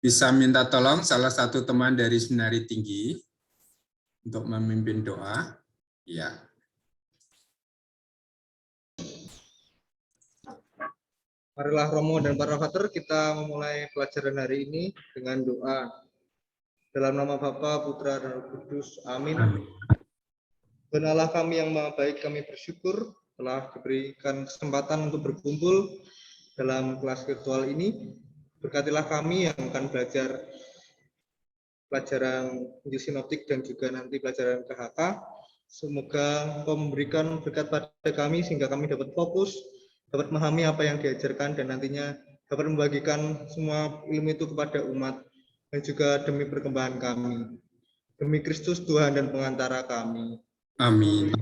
Bisa minta tolong salah satu teman dari Seminari Tinggi untuk memimpin doa. Ya. Marilah Romo dan para Pater, kita memulai pelajaran hari ini dengan doa. Dalam nama Bapa, Putra, dan Roh Kudus. Amin. Tuhan Allah kami yang maha baik, kami bersyukur telah diberikan kesempatan untuk berkumpul dalam kelas virtual ini. Berkatilah kami yang akan belajar pelajaran Injil Sinoptik dan juga nanti pelajaran KHK. Semoga Engkau memberikan berkat pada kami sehingga kami dapat fokus, dapat memahami apa yang diajarkan dan nantinya dapat membagikan semua ilmu itu kepada umat dan juga demi perkembangan kami. Demi Kristus Tuhan dan pengantara kami. Amin.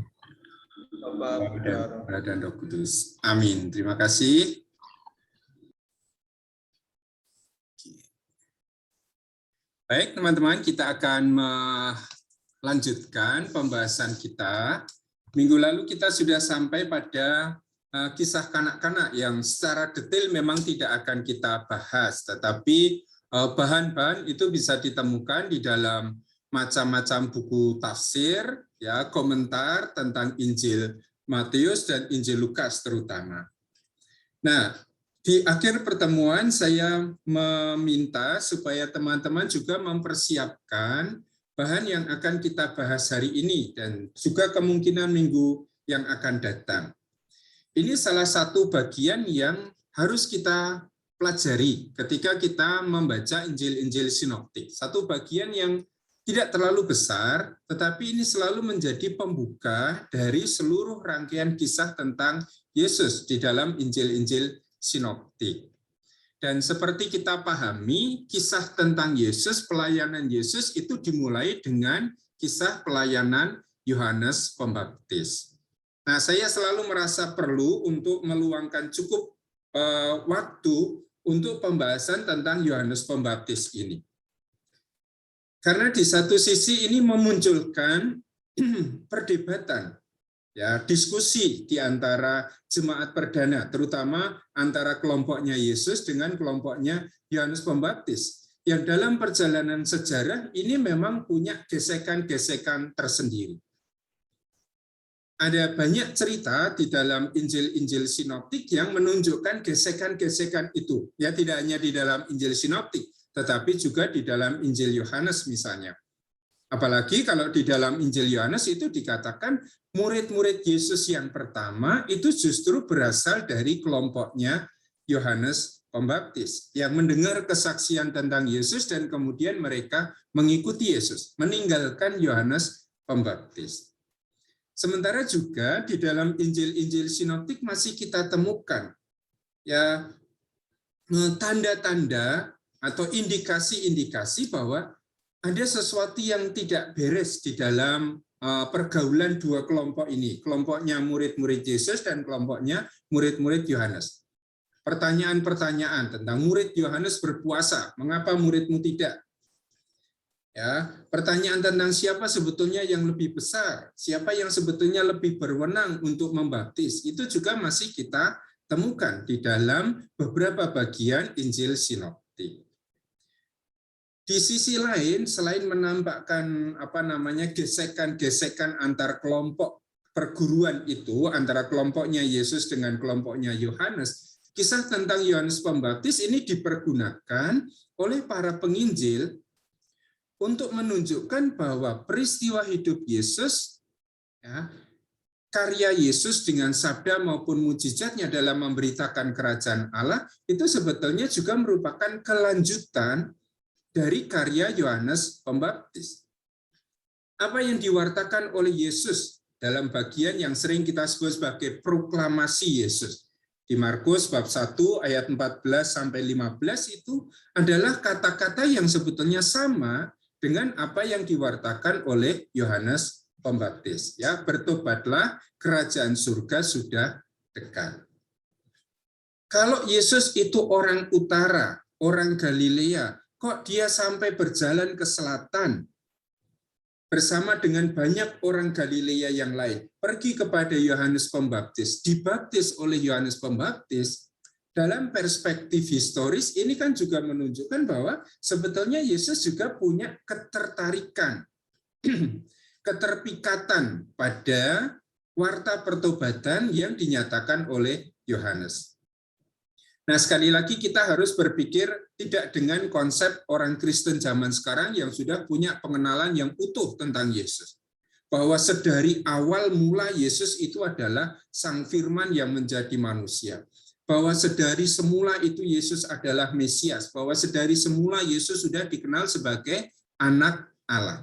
Bapa, Putra, dan Roh Kudus. Amin. Terima kasih. Baik, teman-teman, kita akan melanjutkan pembahasan kita. Minggu lalu kita sudah sampai pada kisah kanak-kanak yang secara detail memang tidak akan kita bahas, tetapi bahan-bahan itu bisa ditemukan di dalam macam-macam buku tafsir, ya, komentar tentang Injil Matius dan Injil Lukas terutama. Nah, di akhir pertemuan saya meminta supaya teman-teman juga mempersiapkan bahan yang akan kita bahas hari ini dan juga kemungkinan minggu yang akan datang. Ini salah satu bagian yang harus kita pelajari ketika kita membaca Injil-Injil Sinoptik. Satu bagian yang tidak terlalu besar, tetapi ini selalu menjadi pembuka dari seluruh rangkaian kisah tentang Yesus di dalam Injil-Injil Sinoptik. Dan seperti kita pahami, kisah tentang Yesus, pelayanan Yesus itu dimulai dengan kisah pelayanan Yohanes Pembaptis. Nah, saya selalu merasa perlu untuk meluangkan cukup waktu untuk pembahasan tentang Yohanes Pembaptis ini. Karena di satu sisi ini memunculkan perdebatan, ya, diskusi di antara jemaat perdana, terutama antara kelompoknya Yesus dengan kelompoknya Yohanes Pembaptis, yang dalam perjalanan sejarah ini memang punya gesekan-gesekan tersendiri. Ada banyak cerita di dalam Injil-Injil Sinoptik yang menunjukkan gesekan-gesekan itu, ya, tidak hanya di dalam Injil Sinoptik, tetapi juga di dalam Injil Yohanes misalnya. Apalagi kalau di dalam Injil Yohanes itu dikatakan murid-murid Yesus yang pertama itu justru berasal dari kelompoknya Yohanes Pembaptis yang mendengar kesaksian tentang Yesus dan kemudian mereka mengikuti Yesus, meninggalkan Yohanes Pembaptis. Sementara juga di dalam Injil-Injil Sinoptik masih kita temukan ya tanda-tanda atau indikasi-indikasi bahwa ada sesuatu yang tidak beres di dalam pergaulan dua kelompok ini, kelompoknya murid-murid Yesus dan kelompoknya murid-murid Yohanes. Pertanyaan-pertanyaan tentang murid Yohanes berpuasa, mengapa muridmu tidak? Ya, pertanyaan tentang siapa sebetulnya yang lebih besar, siapa yang sebetulnya lebih berwenang untuk membaptis, itu juga masih kita temukan di dalam beberapa bagian Injil Sinoptik. Di sisi lain, selain menampakkan gesekan-gesekan antar kelompok perguruan itu, antara kelompoknya Yesus dengan kelompoknya Yohanes, kisah tentang Yohanes Pembaptis ini dipergunakan oleh para penginjil untuk menunjukkan bahwa peristiwa hidup Yesus, ya, karya Yesus dengan sabda maupun mujizatnya dalam memberitakan kerajaan Allah, itu sebetulnya juga merupakan kelanjutan dari karya Yohanes Pembaptis. Apa yang diwartakan oleh Yesus dalam bagian yang sering kita sebut sebagai proklamasi Yesus. Di Markus bab 1 ayat 14-15 itu adalah kata-kata yang sebetulnya sama dengan apa yang diwartakan oleh Yohanes Pembaptis. Ya, bertobatlah, kerajaan surga sudah dekat. Kalau Yesus itu orang utara, orang Galilea, kok dia sampai berjalan ke selatan bersama dengan banyak orang Galilea yang lain, pergi kepada Yohanes Pembaptis, dibaptis oleh Yohanes Pembaptis, dalam perspektif historis ini kan juga menunjukkan bahwa sebetulnya Yesus juga punya ketertarikan, keterpikatan pada warta pertobatan yang dinyatakan oleh Yohanes. Nah, sekali lagi kita harus berpikir tidak dengan konsep orang Kristen zaman sekarang yang sudah punya pengenalan yang utuh tentang Yesus. Bahwa sedari awal mula Yesus itu adalah Sang Firman yang menjadi manusia. Bahwa sedari semula itu Yesus adalah Mesias. Bahwa sedari semula Yesus sudah dikenal sebagai anak Allah.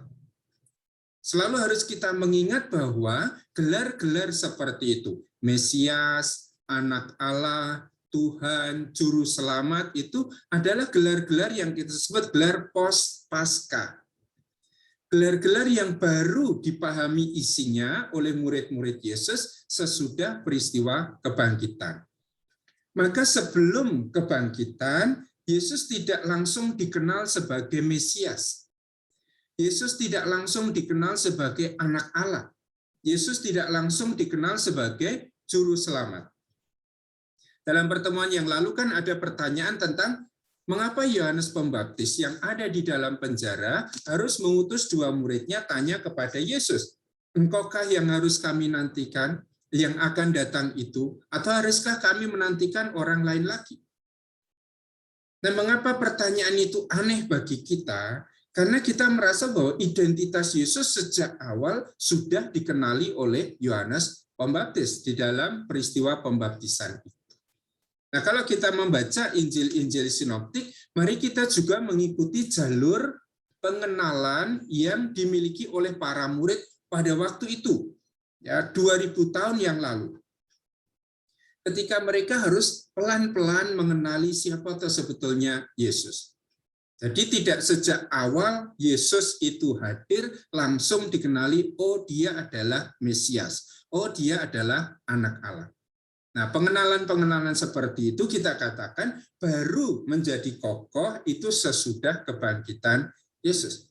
Selalu harus kita mengingat bahwa gelar-gelar seperti itu, Mesias, anak Allah, Tuhan, Juru Selamat, itu adalah gelar-gelar yang kita sebut gelar post-Paskah. Gelar-gelar yang baru dipahami isinya oleh murid-murid Yesus sesudah peristiwa kebangkitan. Maka sebelum kebangkitan, Yesus tidak langsung dikenal sebagai Mesias. Yesus tidak langsung dikenal sebagai anak Allah. Yesus tidak langsung dikenal sebagai Juru Selamat. Dalam pertemuan yang lalu kan ada pertanyaan tentang mengapa Yohanes Pembaptis yang ada di dalam penjara harus mengutus dua muridnya tanya kepada Yesus, engkaukah yang harus kami nantikan, yang akan datang itu, atau haruskah kami menantikan orang lain lagi? Nah, mengapa pertanyaan itu aneh bagi kita? Karena kita merasa bahwa identitas Yesus sejak awal sudah dikenali oleh Yohanes Pembaptis di dalam peristiwa pembaptisan itu. Nah, kalau kita membaca Injil-Injil sinoptik, mari kita juga mengikuti jalur pengenalan yang dimiliki oleh para murid pada waktu itu, ya 2000 tahun yang lalu. Ketika mereka harus pelan-pelan mengenali siapa sebetulnya Yesus. Jadi tidak sejak awal Yesus itu hadir langsung dikenali, oh dia adalah Mesias, oh dia adalah anak Allah. Nah, pengenalan-pengenalan seperti itu kita katakan baru menjadi kokoh itu sesudah kebangkitan Yesus.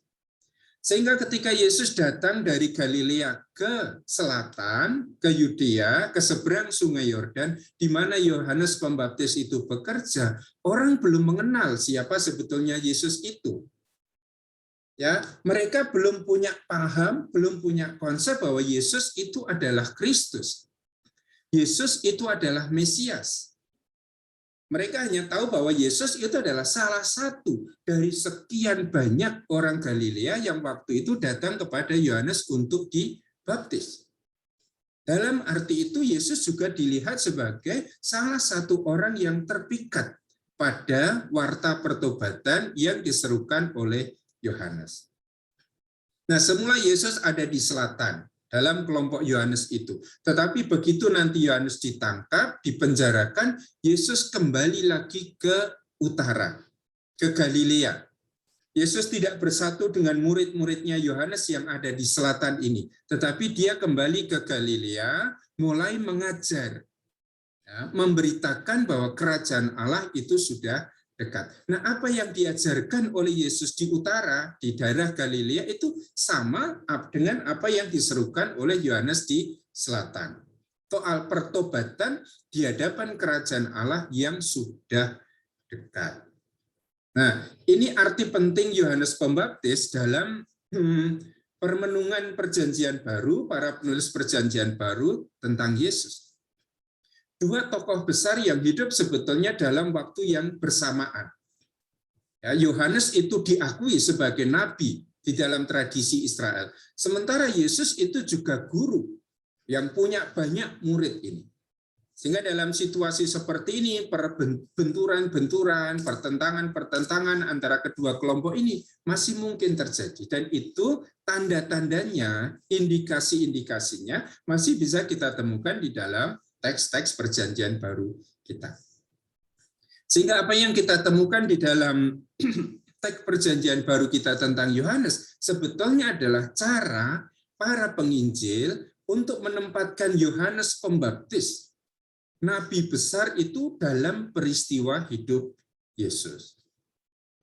Sehingga ketika Yesus datang dari Galilea ke selatan, ke Yudea, ke seberang Sungai Yordan, di mana Yohanes Pembaptis itu bekerja, orang belum mengenal siapa sebetulnya Yesus itu. Ya, mereka belum punya paham, belum punya konsep bahwa Yesus itu adalah Kristus. Yesus itu adalah Mesias. Mereka hanya tahu bahwa Yesus itu adalah salah satu dari sekian banyak orang Galilea yang waktu itu datang kepada Yohanes untuk dibaptis. Dalam arti itu, Yesus juga dilihat sebagai salah satu orang yang terpikat pada warta pertobatan yang diserukan oleh Yohanes. Nah, semula Yesus ada di selatan, dalam kelompok Yohanes itu. Tetapi begitu nanti Yohanes ditangkap, dipenjarakan, Yesus kembali lagi ke utara, ke Galilea. Yesus tidak bersatu dengan murid-muridnya Yohanes yang ada di selatan ini, tetapi dia kembali ke Galilea, mulai mengajar, ya, memberitakan bahwa kerajaan Allah itu sudah dekat. Nah, apa yang diajarkan oleh Yesus di utara, di daerah Galilea itu sama dengan apa yang diserukan oleh Yohanes di selatan. Soal pertobatan di hadapan kerajaan Allah yang sudah dekat. Nah, ini arti penting Yohanes Pembaptis dalam permenungan Perjanjian Baru, para penulis Perjanjian Baru tentang Yesus. Dua tokoh besar yang hidup sebetulnya dalam waktu yang bersamaan. Ya, Yohanes itu diakui sebagai nabi di dalam tradisi Israel. Sementara Yesus itu juga guru yang punya banyak murid ini. Sehingga dalam situasi seperti ini, benturan-benturan, pertentangan-pertentangan antara kedua kelompok ini masih mungkin terjadi. Dan itu tanda-tandanya, indikasi-indikasinya masih bisa kita temukan di dalam teks-teks Perjanjian Baru kita. Sehingga apa yang kita temukan di dalam teks Perjanjian Baru kita tentang Yohanes sebetulnya adalah cara para penginjil untuk menempatkan Yohanes Pembaptis, nabi besar itu, dalam peristiwa hidup Yesus.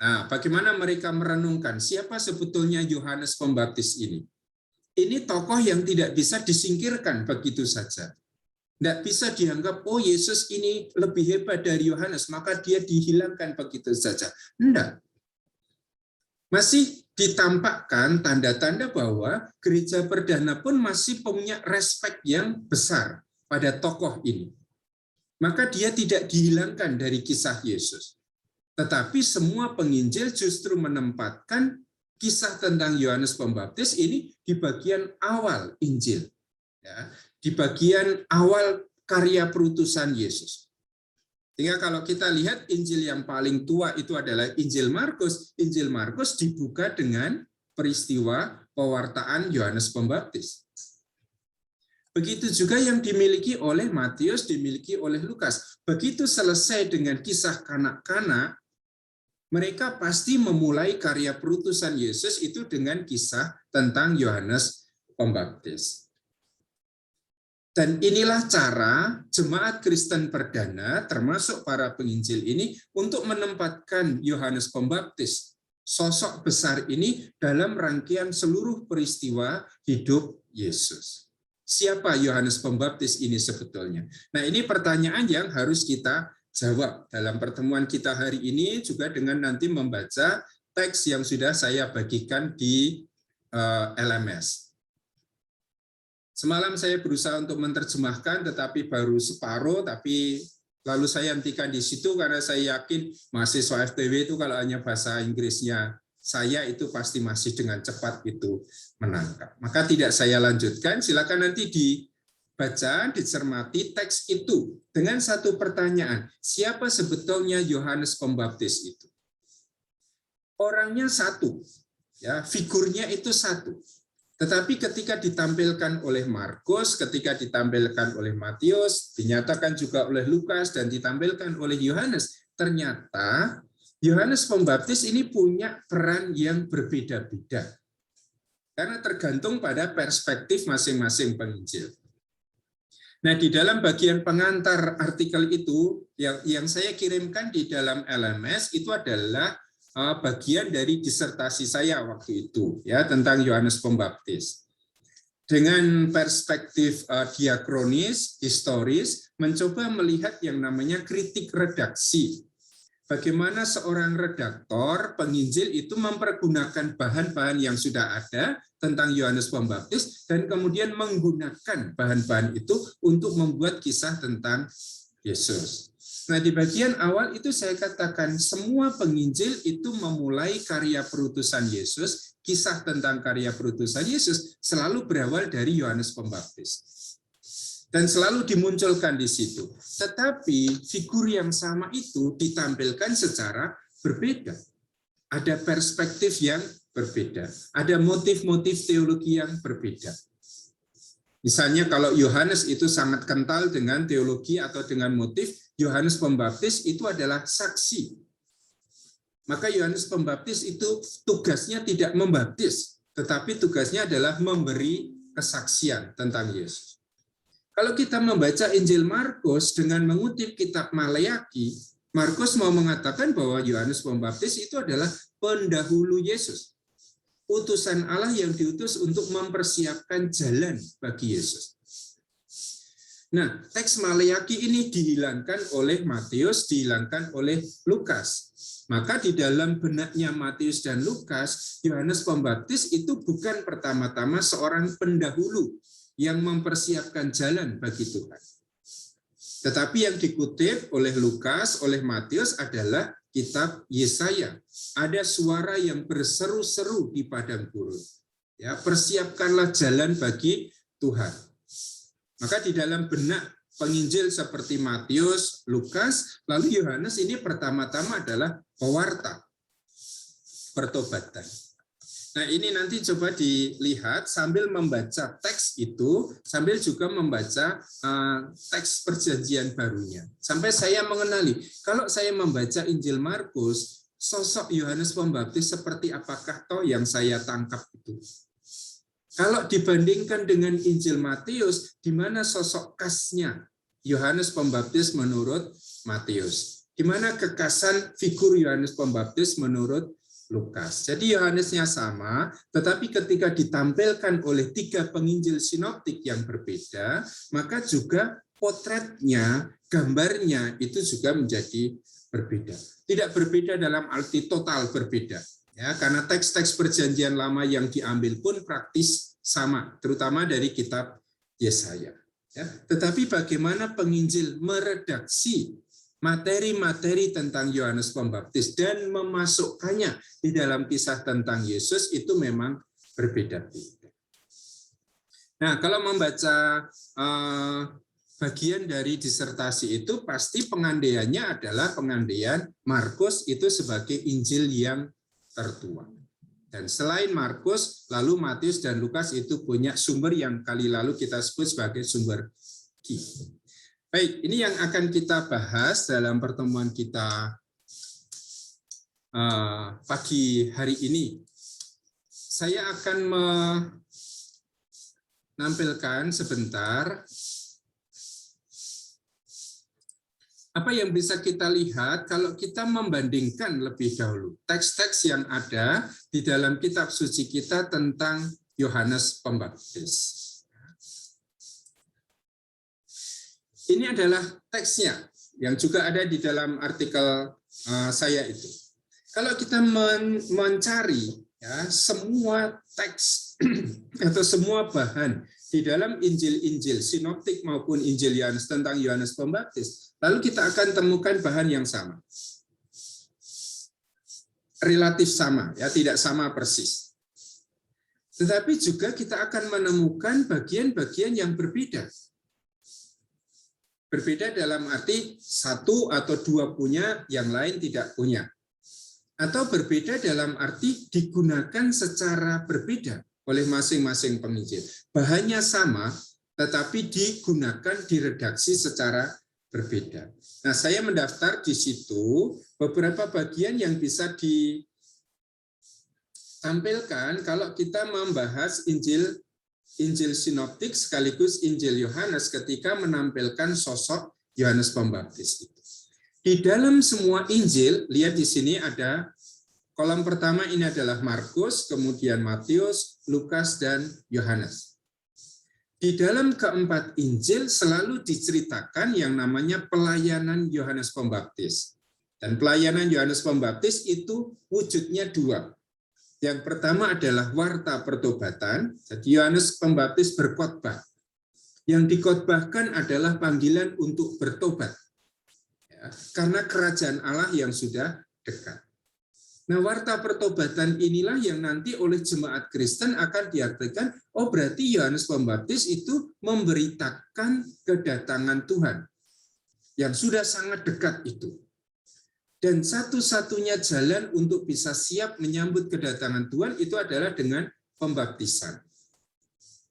Nah, bagaimana mereka merenungkan siapa sebetulnya Yohanes Pembaptis ini? Ini tokoh yang tidak bisa disingkirkan begitu saja. Tidak bisa dianggap, oh Yesus ini lebih hebat dari Yohanes, maka dia dihilangkan begitu saja. Tidak. Masih ditampakkan tanda-tanda bahwa gereja perdana pun masih punya respek yang besar pada tokoh ini. Maka dia tidak dihilangkan dari kisah Yesus. Tetapi semua penginjil justru menempatkan kisah tentang Yohanes Pembaptis ini di bagian awal Injil. Ya, di bagian awal karya perutusan Yesus. Sehingga kalau kita lihat Injil yang paling tua itu adalah Injil Markus. Injil Markus dibuka dengan peristiwa pewartaan Yohanes Pembaptis. Begitu juga yang dimiliki oleh Matius, dimiliki oleh Lukas. Begitu selesai dengan kisah kanak-kanak, mereka pasti memulai karya perutusan Yesus itu dengan kisah tentang Yohanes Pembaptis. Dan inilah cara jemaat Kristen perdana, termasuk para penginjil ini, untuk menempatkan Yohanes Pembaptis, sosok besar ini, dalam rangkaian seluruh peristiwa hidup Yesus. Siapa Yohanes Pembaptis ini sebetulnya? Nah, ini pertanyaan yang harus kita jawab dalam pertemuan kita hari ini, juga dengan nanti membaca teks yang sudah saya bagikan di LMS. Semalam saya berusaha untuk menerjemahkan, tetapi baru separuh, tapi lalu saya hentikan di situ karena saya yakin mahasiswa FTW itu kalau hanya bahasa Inggrisnya saya itu pasti masih dengan cepat itu menangkap. Maka tidak saya lanjutkan, silakan nanti dibaca, dicermati teks itu dengan satu pertanyaan, siapa sebetulnya Yohanes Pembaptis itu? Orangnya satu, ya, figurnya itu satu. Tetapi ketika ditampilkan oleh Markus, ketika ditampilkan oleh Matius, dinyatakan juga oleh Lukas, dan ditampilkan oleh Yohanes, ternyata Yohanes Pembaptis ini punya peran yang berbeda-beda. Karena tergantung pada perspektif masing-masing penginjil. Nah, di dalam bagian pengantar artikel itu, yang saya kirimkan di dalam LMS, itu adalah bagian dari disertasi saya waktu itu, ya, tentang Yohanes Pembaptis. Dengan perspektif diakronis, historis, mencoba melihat yang namanya kritik redaksi. Bagaimana seorang redaktor, penginjil itu mempergunakan bahan-bahan yang sudah ada tentang Yohanes Pembaptis, dan kemudian menggunakan bahan-bahan itu untuk membuat kisah tentang Yesus. Nah, di bagian awal itu saya katakan semua penginjil itu memulai karya perutusan Yesus, kisah tentang karya perutusan Yesus selalu berawal dari Yohanes Pembaptis. Dan selalu dimunculkan di situ. Tetapi figur yang sama itu ditampilkan secara berbeda. Ada perspektif yang berbeda. Ada motif-motif teologi yang berbeda. Misalnya kalau Yohanes itu sangat kental dengan teologi atau dengan motif, Yohanes Pembaptis itu adalah saksi. Maka Yohanes Pembaptis itu tugasnya tidak membaptis, tetapi tugasnya adalah memberi kesaksian tentang Yesus. Kalau kita membaca Injil Markus dengan mengutip kitab Maleaki, Markus mau mengatakan bahwa Yohanes Pembaptis itu adalah pendahulu Yesus. Utusan Allah yang diutus untuk mempersiapkan jalan bagi Yesus. Nah, teks Maleaki ini dihilangkan oleh Matius, dihilangkan oleh Lukas. Maka di dalam benaknya Matius dan Lukas, Yohanes Pembaptis itu bukan pertama-tama seorang pendahulu yang mempersiapkan jalan bagi Tuhan. Tetapi yang dikutip oleh Lukas, oleh Matius adalah kitab Yesaya. Ada suara yang berseru-seru di padang gurun. Ya, persiapkanlah jalan bagi Tuhan. Maka di dalam benak penginjil seperti Matius, Lukas, lalu Yohanes ini pertama-tama adalah pewarta pertobatan. Nah, ini nanti coba dilihat sambil membaca teks itu, sambil juga membaca teks perjanjian barunya. Sampai saya mengenali, kalau saya membaca Injil Markus, sosok Yohanes Pembaptis seperti apakah toh yang saya tangkap itu? Kalau dibandingkan dengan Injil Matius, di mana sosok khasnya Yohanes Pembaptis menurut Matius? Di mana kekasan figur Yohanes Pembaptis menurut Lukas. Jadi Yohanesnya sama, tetapi ketika ditampilkan oleh 3 penginjil sinoptik yang berbeda, maka juga potretnya, gambarnya itu juga menjadi berbeda. Tidak berbeda dalam arti total berbeda, ya, karena teks-teks Perjanjian Lama yang diambil pun praktis sama, terutama dari kitab Yesaya. Ya, tetapi bagaimana penginjil meredaksi materi-materi tentang Yohanes Pembaptis dan memasukkannya di dalam kisah tentang Yesus itu memang berbeda-beda. Nah, kalau membaca bagian dari disertasi itu pasti pengandaiannya adalah pengandaian Markus itu sebagai Injil yang tertua. Dan selain Markus, lalu Matius dan Lukas itu punya sumber yang kali lalu kita sebut sebagai sumber Q. Baik, ini yang akan kita bahas dalam pertemuan kita pagi hari ini. Saya akan menampilkan sebentar apa yang bisa kita lihat kalau kita membandingkan lebih dahulu teks-teks yang ada di dalam kitab suci kita tentang Yohanes Pembaptis. Ini adalah teksnya yang juga ada di dalam artikel saya itu. Kalau kita mencari ya, semua teks atau semua bahan di dalam Injil-Injil sinoptik maupun Injil Yohanes tentang Yohanes Pembaptis, lalu kita akan temukan bahan yang sama. Relatif sama, ya, tidak sama persis. Tetapi juga kita akan menemukan bagian-bagian yang berbeda. Berbeda dalam arti satu atau dua punya, yang lain tidak punya. Atau berbeda dalam arti digunakan secara berbeda oleh masing-masing penginjil. Bahannya sama, tetapi digunakan, diredaksi secara berbeda. Nah, saya mendaftar di situ beberapa bagian yang bisa ditampilkan kalau kita membahas Injil sinoptik sekaligus Injil Yohanes ketika menampilkan sosok Yohanes Pembaptis itu. Di dalam semua Injil, lihat di sini ada kolom pertama ini adalah Markus, kemudian Matius, Lukas, dan Yohanes. Di dalam keempat Injil selalu diceritakan yang namanya pelayanan Yohanes Pembaptis. Dan pelayanan Yohanes Pembaptis itu wujudnya dua. Yang pertama adalah warta pertobatan, jadi Yohanes Pembaptis berkhotbah. Yang dikhotbahkan adalah panggilan untuk bertobat, ya, karena kerajaan Allah yang sudah dekat. Nah, warta pertobatan inilah yang nanti oleh jemaat Kristen akan diartikan, oh berarti Yohanes Pembaptis itu memberitakan kedatangan Tuhan, yang sudah sangat dekat itu. Dan satu-satunya jalan untuk bisa siap menyambut kedatangan Tuhan itu adalah dengan pembaptisan.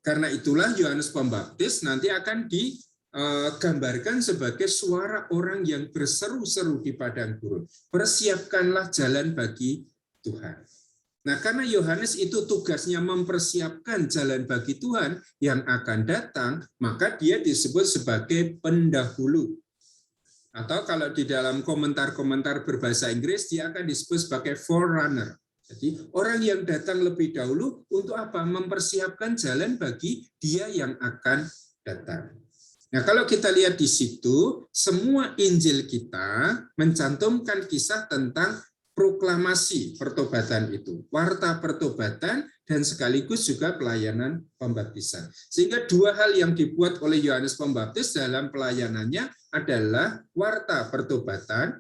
Karena itulah Yohanes Pembaptis nanti akan digambarkan sebagai suara orang yang berseru-seru di padang gurun. Persiapkanlah jalan bagi Tuhan. Nah, karena Yohanes itu tugasnya mempersiapkan jalan bagi Tuhan yang akan datang, maka dia disebut sebagai pendahulu. Atau kalau di dalam komentar-komentar berbahasa Inggris, dia akan disebut sebagai forerunner. Jadi orang yang datang lebih dahulu untuk apa? Mempersiapkan jalan bagi dia yang akan datang. Nah, kalau kita lihat di situ, semua Injil kita mencantumkan kisah tentang proklamasi pertobatan itu, warta pertobatan, dan sekaligus juga pelayanan pembaptisan. Sehingga dua hal yang dibuat oleh Yohanes Pembaptis dalam pelayanannya adalah warta pertobatan,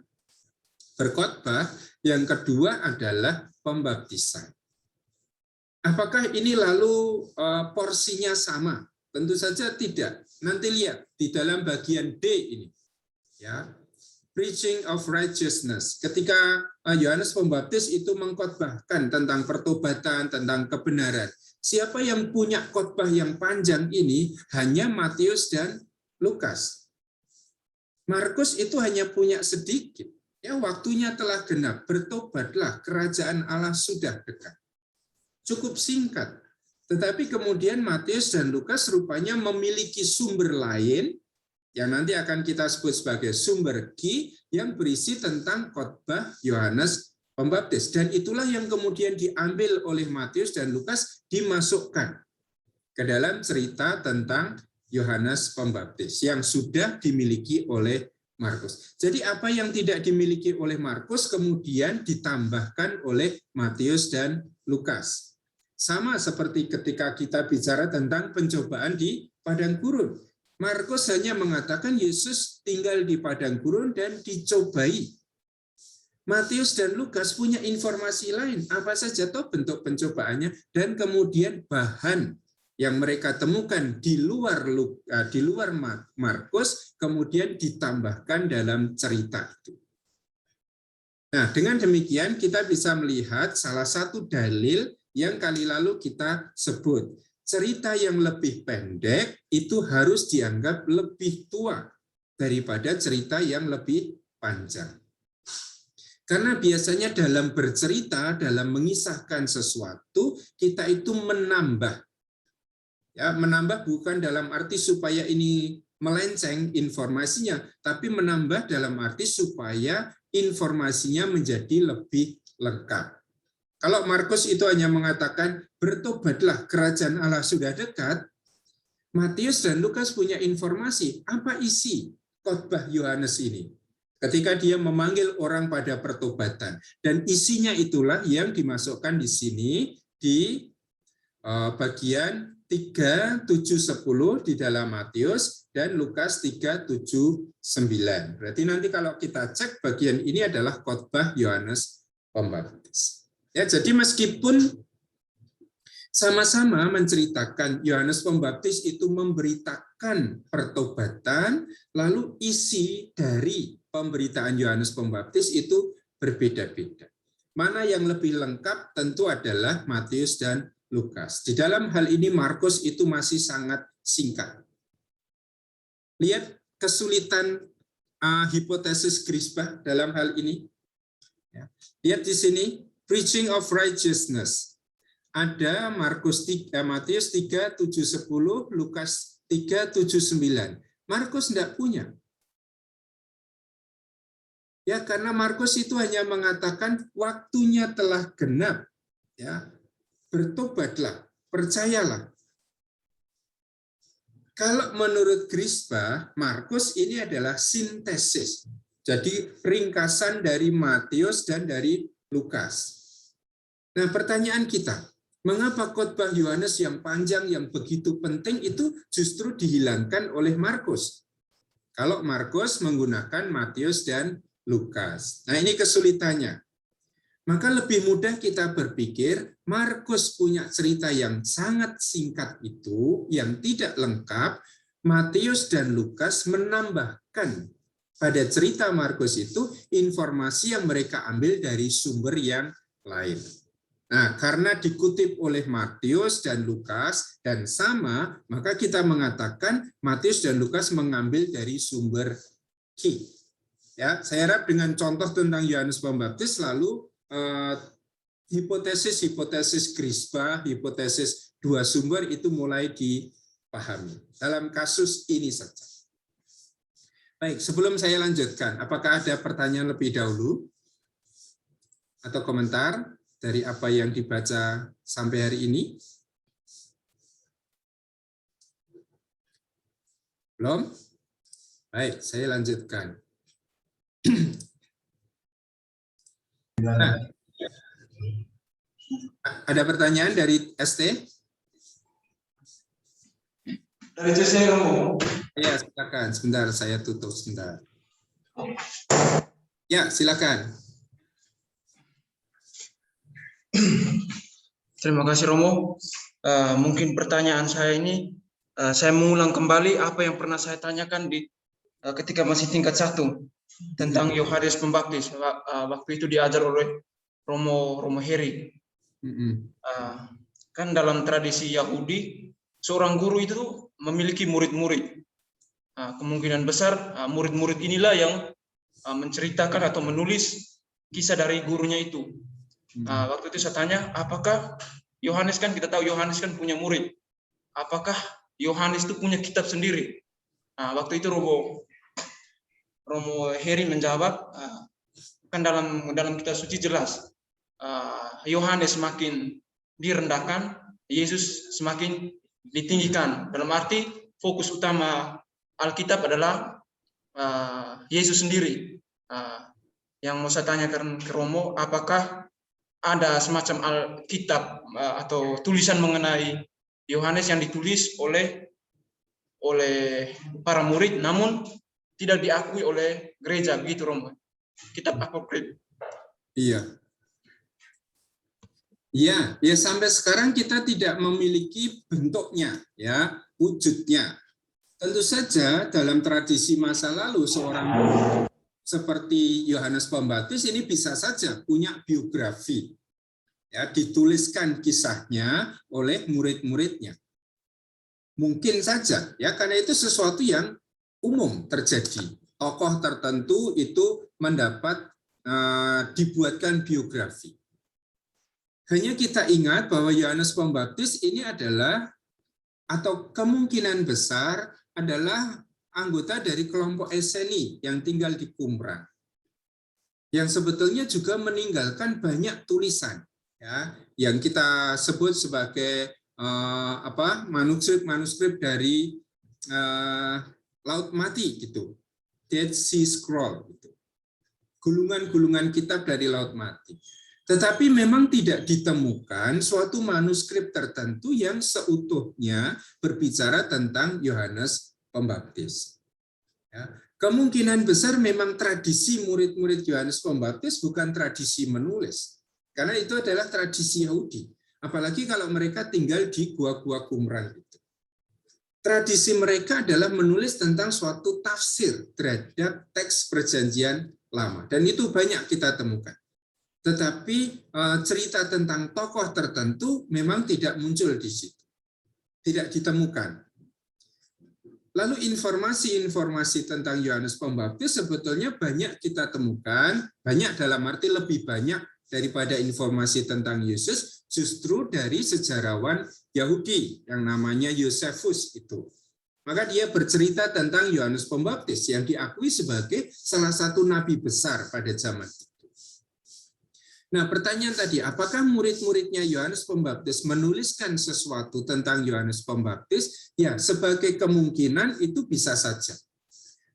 berkhotbah, yang kedua adalah pembaptisan. Apakah ini lalu porsinya sama? Tentu saja tidak. Nanti lihat di dalam bagian D ini, ya, preaching of righteousness. Ketika Yohanes Pembaptis itu mengkhotbahkan tentang pertobatan, tentang kebenaran. Siapa yang punya khotbah yang panjang ini? Hanya Matius dan Lukas. Markus itu hanya punya sedikit. Ya, waktunya telah genap, bertobatlah, kerajaan Allah sudah dekat. Cukup singkat. Tetapi kemudian Matius dan Lukas rupanya memiliki sumber lain yang nanti akan kita sebut sebagai sumber Q yang berisi tentang khotbah Yohanes Pembaptis. Dan itulah yang kemudian diambil oleh Matius dan Lukas, dimasukkan ke dalam cerita tentang Yohanes Pembaptis yang sudah dimiliki oleh Markus. Jadi apa yang tidak dimiliki oleh Markus kemudian ditambahkan oleh Matius dan Lukas. Sama seperti ketika kita bicara tentang pencobaan di padang gurun. Markus hanya mengatakan Yesus tinggal di padang gurun dan dicobai. Matius dan Lukas punya informasi lain, apa saja toh bentuk pencobaannya, dan kemudian bahan yang mereka temukan di luar Markus kemudian ditambahkan dalam cerita itu. Nah, dengan demikian kita bisa melihat salah satu dalil yang kali lalu kita sebut. Cerita yang lebih pendek itu harus dianggap lebih tua daripada cerita yang lebih panjang. Karena biasanya dalam bercerita, dalam mengisahkan sesuatu, kita itu menambah. Ya, menambah bukan dalam arti supaya ini melenceng informasinya, tapi menambah dalam arti supaya informasinya menjadi lebih lengkap. Kalau Markus itu hanya mengatakan, bertobatlah, kerajaan Allah sudah dekat, Matius dan Lukas punya informasi, apa isi khotbah Yohanes ini? Ketika dia memanggil orang pada pertobatan. Dan isinya itulah yang dimasukkan di sini, di bagian 3, 7, 10 di dalam Matius, dan Lukas 3, 7, 9. Berarti nanti kalau kita cek bagian ini adalah khotbah Yohanes Pembaptis. Ya, jadi meskipun sama-sama menceritakan Yohanes Pembaptis itu memberitakan pertobatan, lalu isi dari pemberitaan Yohanes Pembaptis itu berbeda-beda. Mana yang lebih lengkap tentu adalah Matius dan Lukas. Di dalam hal ini Markus itu masih sangat singkat. Lihat kesulitan hipotesis Griesbach dalam hal ini. Ya. Lihat di sini. Preaching of righteousness. Ada Matius 3, 7, 10, Lukas 3, 7, 9. Markus tidak punya. Ya, karena Markus itu hanya mengatakan waktunya telah genap. Ya, bertobatlah, percayalah. Kalau menurut Griesbach, Markus ini adalah sintesis. Jadi ringkasan dari Matius dan dari Lukas. Nah, pertanyaan kita, mengapa khotbah Yohanes yang panjang, yang begitu penting itu justru dihilangkan oleh Markus? Kalau Markus menggunakan Matius dan Lukas. Nah, ini kesulitannya. Maka lebih mudah kita berpikir, Markus punya cerita yang sangat singkat itu, yang tidak lengkap, Matius dan Lukas menambahkan pada cerita Markus itu informasi yang mereka ambil dari sumber yang lain. Nah, karena dikutip oleh Matius dan Lukas dan sama, maka kita mengatakan Matius dan Lukas mengambil dari sumber key. Ya, saya harap dengan contoh tentang Yohanes Pembaptis lalu hipotesis Griesbach, hipotesis dua sumber itu mulai dipahami. Dalam kasus ini saja. Baik, sebelum saya lanjutkan, apakah ada pertanyaan lebih dahulu atau komentar dari apa yang dibaca sampai hari ini? Belum? Baik, saya lanjutkan. Nah, ada pertanyaan dari ST? Dari CC Romo. Ya, silakan. Sebentar, saya tutup sebentar. Ya, silakan. Terima kasih Romo. Mungkin pertanyaan saya ini, saya mengulang kembali apa yang pernah saya tanyakan di ketika masih tingkat 1 tentang Yohanes Pembaptis. Waktu itu diajar oleh Romo Heri. Kan dalam tradisi Yahudi, seorang guru itu memiliki murid-murid. Kemungkinan besar murid-murid inilah yang menceritakan atau menulis kisah dari gurunya itu. Waktu itu saya tanya, apakah Yohanes, kan kita tahu Yohanes kan punya murid, apakah Yohanes itu punya kitab sendiri? Waktu itu Romo Heri menjawab, kan dalam kitab suci jelas Yohanes semakin direndahkan, Yesus semakin ditinggikan. Dalam arti fokus utama Alkitab adalah Yesus sendiri. Yang mau saya tanyakan ke Romo, apakah ada semacam Alkitab atau tulisan mengenai Yohanes yang ditulis oleh para murid namun tidak diakui oleh gereja, begitu Romo? Kitab apokrif. Iya. Ya, ya sampai sekarang kita tidak memiliki bentuknya, ya, wujudnya. Tentu saja dalam tradisi masa lalu seorang seperti Yohanes Pembaptis ini bisa saja punya biografi, ya, dituliskan kisahnya oleh murid-muridnya. Mungkin saja, ya, karena itu sesuatu yang umum terjadi. Tokoh tertentu itu mendapat dibuatkan biografi. Hanya kita ingat bahwa Yohanes Pembaptis ini adalah, atau kemungkinan besar adalah anggota dari kelompok Eseni yang tinggal di Qumran, yang sebetulnya juga meninggalkan banyak tulisan, ya, yang kita sebut sebagai manuskrip dari Laut Mati, gitu, Dead Sea Scroll, gitu. Gulungan-gulungan kitab dari Laut Mati. Tetapi memang tidak ditemukan suatu manuskrip tertentu yang seutuhnya berbicara tentang Yohanes Pembaptis. Ya, kemungkinan besar memang tradisi murid-murid Yohanes Pembaptis bukan tradisi menulis, karena itu adalah tradisi Yahudi. Apalagi kalau mereka tinggal di gua-gua Qumran itu. Tradisi mereka adalah menulis tentang suatu tafsir terhadap teks Perjanjian Lama, dan itu banyak kita temukan. Tetapi cerita tentang tokoh tertentu memang tidak muncul di situ, tidak ditemukan. Lalu informasi-informasi tentang Yohanes Pembaptis sebetulnya banyak kita temukan, banyak dalam arti lebih banyak daripada informasi tentang Yesus, justru dari sejarawan Yahudi yang namanya Yosefus itu. Maka dia bercerita tentang Yohanes Pembaptis yang diakui sebagai salah satu nabi besar pada zaman itu. Nah, pertanyaan tadi, apakah murid-muridnya Yohanes Pembaptis menuliskan sesuatu tentang Yohanes Pembaptis? Ya, sebagai kemungkinan itu bisa saja.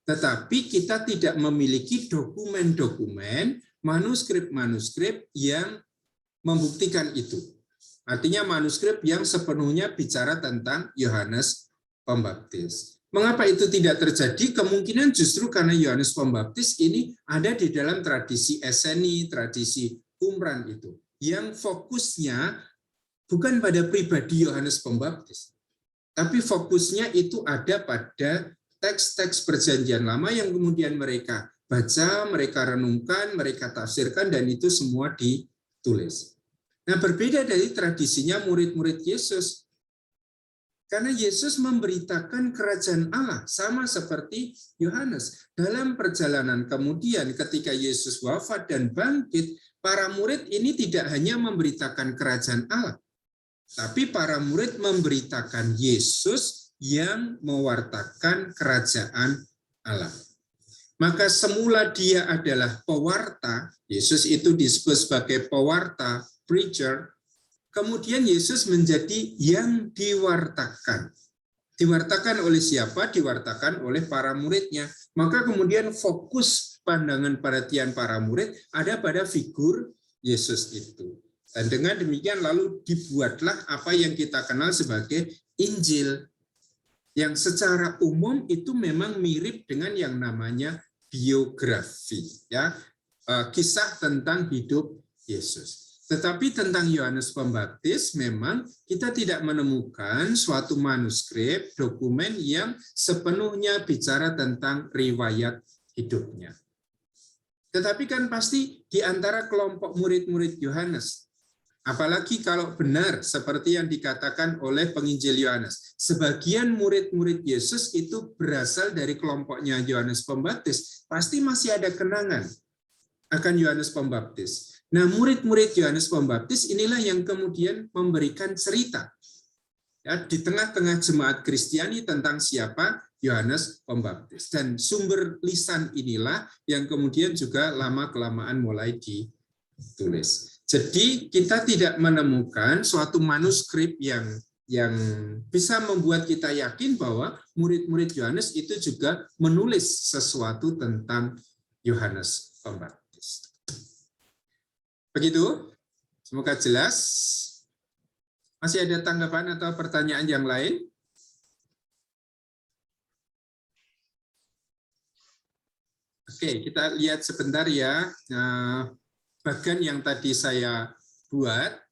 Tetapi kita tidak memiliki dokumen-dokumen, manuskrip-manuskrip yang membuktikan itu. Artinya manuskrip yang sepenuhnya bicara tentang Yohanes Pembaptis. Mengapa itu tidak terjadi? Kemungkinan justru karena Yohanes Pembaptis ini ada di dalam tradisi Eseni, tradisi Qumran itu, yang fokusnya bukan pada pribadi Yohanes Pembaptis, tapi fokusnya itu ada pada teks-teks Perjanjian Lama yang kemudian mereka baca, mereka renungkan, mereka tafsirkan, dan itu semua ditulis. Nah, berbeda dari tradisinya murid-murid Yesus, karena Yesus memberitakan kerajaan Allah sama seperti Yohanes. Dalam perjalanan kemudian ketika Yesus wafat dan bangkit, para murid ini tidak hanya memberitakan kerajaan Allah, tapi para murid memberitakan Yesus yang mewartakan kerajaan Allah. Maka semula dia adalah pewarta, Yesus itu disebut sebagai pewarta, preacher, kemudian Yesus menjadi yang diwartakan. Diwartakan oleh siapa? Diwartakan oleh para muridnya. Maka kemudian fokus pandangan perhatian para murid ada pada figur Yesus itu. Dan dengan demikian lalu dibuatlah apa yang kita kenal sebagai Injil, yang secara umum itu memang mirip dengan yang namanya biografi, ya, kisah tentang hidup Yesus. Tetapi tentang Yohanes Pembaptis memang kita tidak menemukan suatu manuskrip, dokumen yang sepenuhnya bicara tentang riwayat hidupnya. Tetapi kan pasti di antara kelompok murid-murid Yohanes, apalagi kalau benar seperti yang dikatakan oleh penginjil Yohanes, sebagian murid-murid Yesus itu berasal dari kelompoknya Yohanes Pembaptis, pasti masih ada kenangan akan Yohanes Pembaptis. Nah, murid-murid Yohanes Pembaptis inilah yang kemudian memberikan cerita, ya, di tengah-tengah jemaat Kristiani tentang siapa Yohanes Pembaptis. Dan sumber lisan inilah yang kemudian juga lama-kelamaan mulai ditulis. Jadi kita tidak menemukan suatu manuskrip yang yang bisa membuat kita yakin bahwa murid-murid Yohanes itu juga menulis sesuatu tentang Yohanes Pembaptis. Begitu? Semoga jelas. Masih ada tanggapan atau pertanyaan yang lain? Oke, kita lihat sebentar ya. Bagian yang tadi saya buat.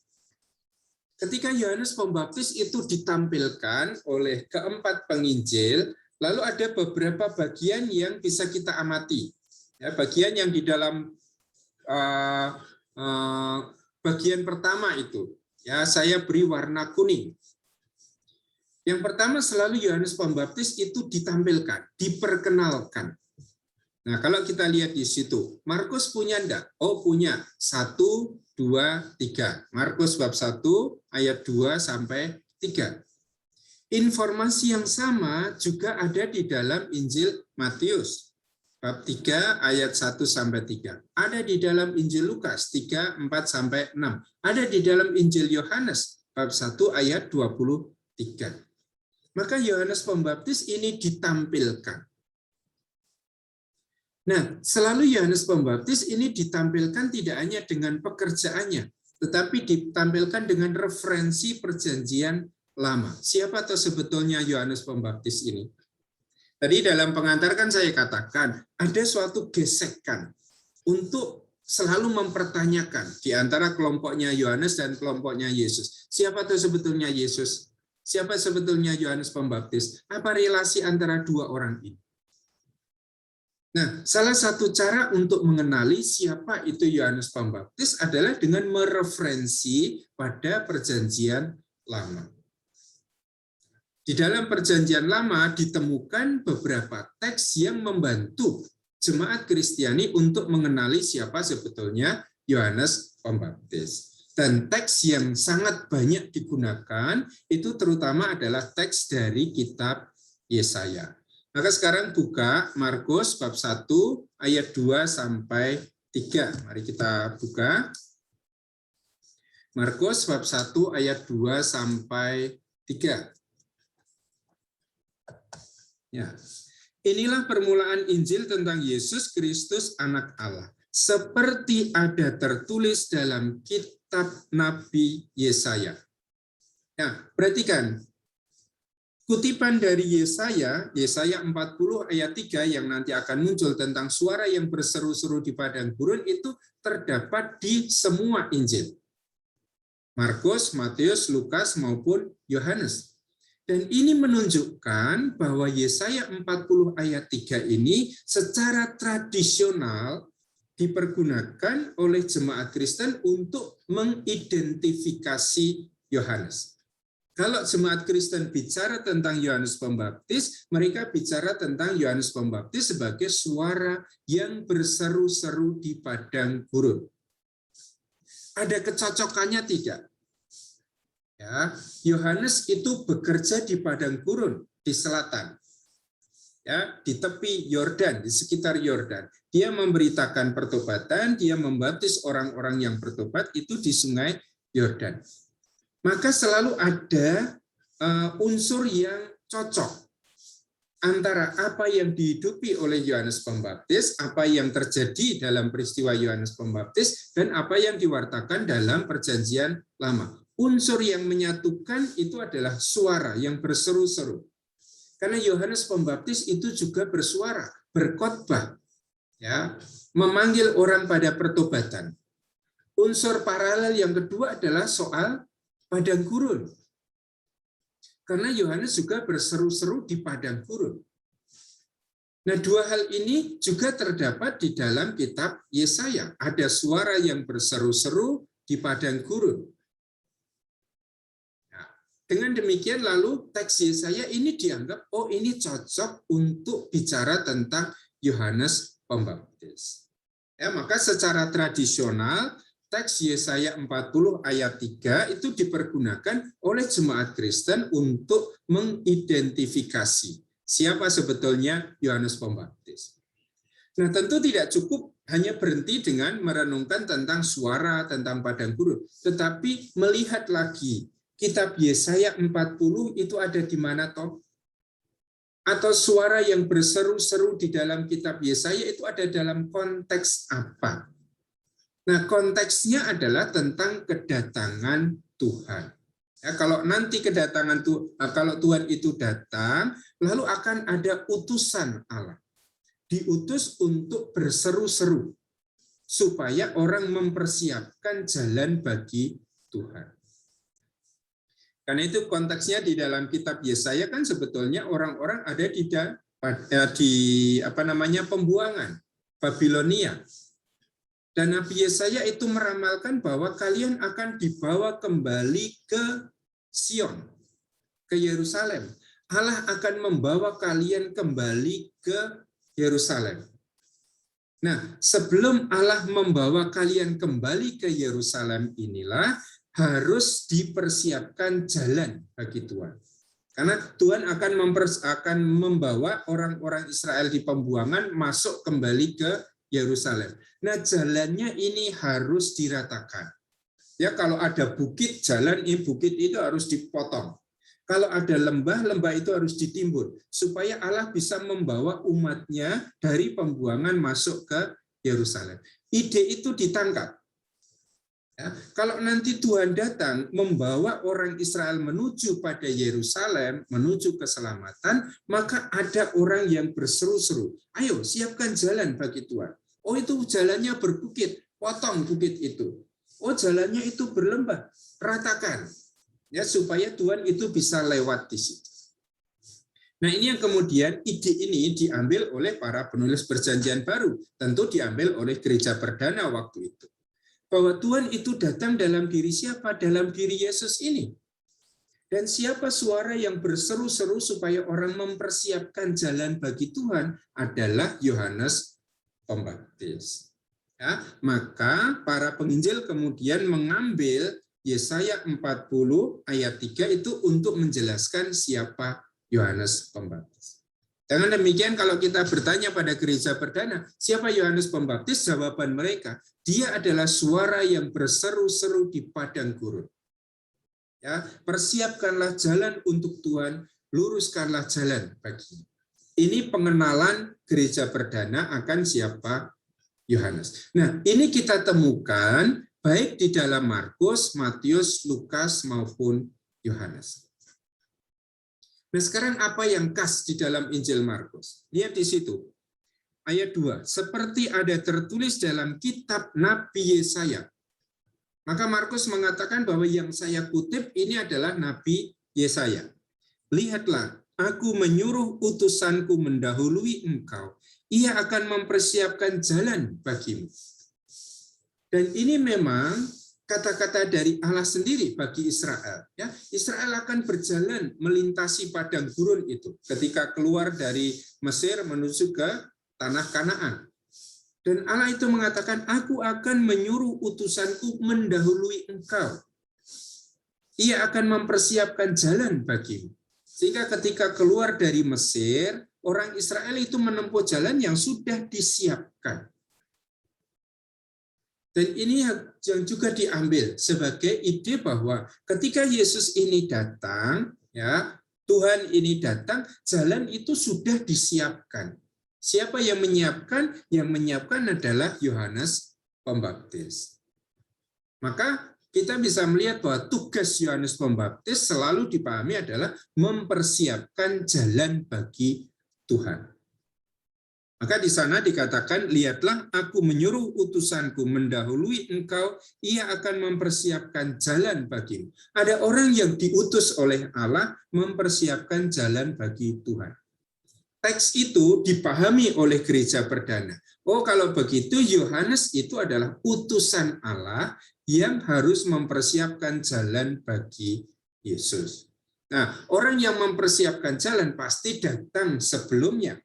Ketika Yohanes Pembaptis itu ditampilkan oleh keempat penginjil, lalu ada beberapa bagian yang bisa kita amati. Ya, bagian yang di dalam bagian pertama itu, ya saya beri warna kuning. Yang pertama selalu Yohanes Pembaptis itu ditampilkan, diperkenalkan. Nah, kalau kita lihat di situ, Markus punya enggak? Oh, punya. 1, 2, 3. Markus bab 1 ayat 2 sampai 3. Informasi yang sama juga ada di dalam Injil Matius bab 3 ayat 1 sampai 3. Ada di dalam Injil Lukas 3, 4 sampai 6. Ada di dalam Injil Yohanes bab 1 ayat 23. Maka Yohanes Pembaptis ini ditampilkan. Nah, selalu Yohanes Pembaptis ini ditampilkan tidak hanya dengan pekerjaannya, tetapi ditampilkan dengan referensi perjanjian lama. Siapa tahu sebetulnya Yohanes Pembaptis ini? Tadi dalam pengantar kan saya katakan, ada suatu gesekan untuk selalu mempertanyakan di antara kelompoknya Yohanes dan kelompoknya Yesus. Siapa tahu sebetulnya Yesus? Siapa sebetulnya Yohanes Pembaptis? Apa relasi antara dua orang ini? Nah, salah satu cara untuk mengenali siapa itu Yohanes Pembaptis adalah dengan mereferensi pada perjanjian lama. Di dalam perjanjian lama ditemukan beberapa teks yang membantu jemaat Kristiani untuk mengenali siapa sebetulnya Yohanes Pembaptis. Dan teks yang sangat banyak digunakan itu terutama adalah teks dari kitab Yesaya. Maka sekarang buka Markus bab 1 ayat 2 sampai 3. Mari kita buka. Markus bab 1 ayat 2 sampai 3. Ya. Inilah permulaan Injil tentang Yesus Kristus anak Allah. Seperti ada tertulis dalam kitab Nabi Yesaya. Ya, perhatikan. Kutipan dari Yesaya 40 ayat 3 yang nanti akan muncul tentang suara yang berseru-seru di padang gurun itu terdapat di semua Injil. Markus, Matius, Lukas, maupun Yohanes. Dan ini menunjukkan bahwa Yesaya 40 ayat 3 ini secara tradisional dipergunakan oleh jemaat Kristen untuk mengidentifikasi Yohanes. Kalau jemaat Kristen bicara tentang Yohanes Pembaptis, mereka bicara tentang Yohanes Pembaptis sebagai suara yang berseru-seru di padang gurun. Ada kecocokannya tidak? Ya, Yohanes itu bekerja di padang gurun di selatan. Ya, di tepi Yordan, di sekitar Yordan. Dia memberitakan pertobatan, dia membaptis orang-orang yang bertobat itu di sungai Yordan. Maka selalu ada unsur yang cocok antara apa yang dihidupi oleh Yohanes Pembaptis, apa yang terjadi dalam peristiwa Yohanes Pembaptis, dan apa yang diwartakan dalam perjanjian lama. Unsur yang menyatukan itu adalah suara yang berseru-seru. Karena Yohanes Pembaptis itu juga bersuara, berkhotbah, ya, memanggil orang pada pertobatan. Unsur paralel yang kedua adalah soal padang gurun. Karena Yohanes juga berseru-seru di padang gurun. Nah, dua hal ini juga terdapat di dalam kitab Yesaya. Ada suara yang berseru-seru di padang gurun. Nah, dengan demikian lalu teks Yesaya ini dianggap, oh ini cocok untuk bicara tentang Yohanes Pembaptis. Ya, maka secara tradisional teks Yesaya 40 ayat 3 itu dipergunakan oleh jemaat Kristen untuk mengidentifikasi siapa sebetulnya Yohanes Pembaptis. Nah, tentu tidak cukup hanya berhenti dengan merenungkan tentang suara, tentang padang gurun, tetapi melihat lagi kitab Yesaya 40 itu ada di mana toh? Atau suara yang berseru-seru di dalam kitab Yesaya itu ada dalam konteks apa? Nah, konteksnya adalah tentang kedatangan Tuhan. Ya, kalau nanti kalau Tuhan itu datang, lalu akan ada utusan Allah. Diutus untuk berseru-seru supaya orang mempersiapkan jalan bagi Tuhan. Karena itu konteksnya di dalam kitab Yesaya kan sebetulnya orang-orang ada di pembuangan Babilonia. Dan Nabi Yesaya itu meramalkan bahwa kalian akan dibawa kembali ke Sion, ke Yerusalem. Allah akan membawa kalian kembali ke Yerusalem. Nah, sebelum Allah membawa kalian kembali ke Yerusalem inilah harus dipersiapkan jalan bagi Tuhan. Karena Tuhan akan membawa orang-orang Israel di pembuangan masuk kembali ke Yerusalem. Nah, jalannya ini harus diratakan. Ya, kalau ada bukit, bukit itu harus dipotong. Kalau ada lembah itu harus ditimbun supaya Allah bisa membawa umatnya dari pembuangan masuk ke Yerusalem. Ide itu ditangkap. Ya, kalau nanti Tuhan datang membawa orang Israel menuju pada Yerusalem, menuju keselamatan, maka ada orang yang berseru-seru, ayo siapkan jalan bagi Tuhan. Oh, itu jalannya berbukit, potong bukit itu. Oh, jalannya itu berlembah, ratakan. Ya, supaya Tuhan itu bisa lewat di situ. Nah, ini yang kemudian ide ini diambil oleh para penulis Perjanjian Baru, tentu diambil oleh gereja perdana waktu itu. Bahwa Tuhan itu datang dalam diri siapa? Dalam diri Yesus ini. Dan siapa suara yang berseru-seru supaya orang mempersiapkan jalan bagi Tuhan adalah Yohanes Pembaptis. Ya, maka para penginjil kemudian mengambil Yesaya 40 ayat 3 itu untuk menjelaskan siapa Yohanes Pembaptis. Dengan demikian kalau kita bertanya pada gereja perdana, siapa Yohanes Pembaptis? Jawaban mereka, dia adalah suara yang berseru-seru di padang gurun. Ya, persiapkanlah jalan untuk Tuhan, luruskanlah jalan baginya. Ini pengenalan gereja perdana akan siapa Yohanes. Nah, ini kita temukan baik di dalam Markus, Matius, Lukas maupun Yohanes. Nah, sekarang apa yang khas di dalam Injil Markus? Lihat di situ. Ayat 2. Seperti ada tertulis dalam kitab Nabi Yesaya. Maka Markus mengatakan bahwa yang saya kutip ini adalah Nabi Yesaya. Lihatlah, aku menyuruh utusanku mendahului engkau. Ia akan mempersiapkan jalan bagimu. Dan ini memang kata-kata dari Allah sendiri bagi Israel. Ya, Israel akan berjalan melintasi padang gurun itu ketika keluar dari Mesir menuju ke tanah Kanaan. Dan Allah itu mengatakan, aku akan menyuruh utusanku mendahului engkau. Ia akan mempersiapkan jalan bagimu. Sehingga ketika keluar dari Mesir, orang Israel itu menempuh jalan yang sudah disiapkan. Dan ini yang juga diambil sebagai ide bahwa ketika Yesus ini datang, ya Tuhan ini datang, jalan itu sudah disiapkan. Siapa yang menyiapkan? Yang menyiapkan adalah Yohanes Pembaptis. Maka kita bisa melihat bahwa tugas Yohanes Pembaptis selalu dipahami adalah mempersiapkan jalan bagi Tuhan. Maka di sana dikatakan, lihatlah aku menyuruh utusanku mendahului engkau, ia akan mempersiapkan jalan bagimu. Ada orang yang diutus oleh Allah mempersiapkan jalan bagi Tuhan. Teks itu dipahami oleh gereja perdana. Oh, kalau begitu Yohanes itu adalah utusan Allah yang harus mempersiapkan jalan bagi Yesus. Nah, orang yang mempersiapkan jalan pasti datang sebelumnya.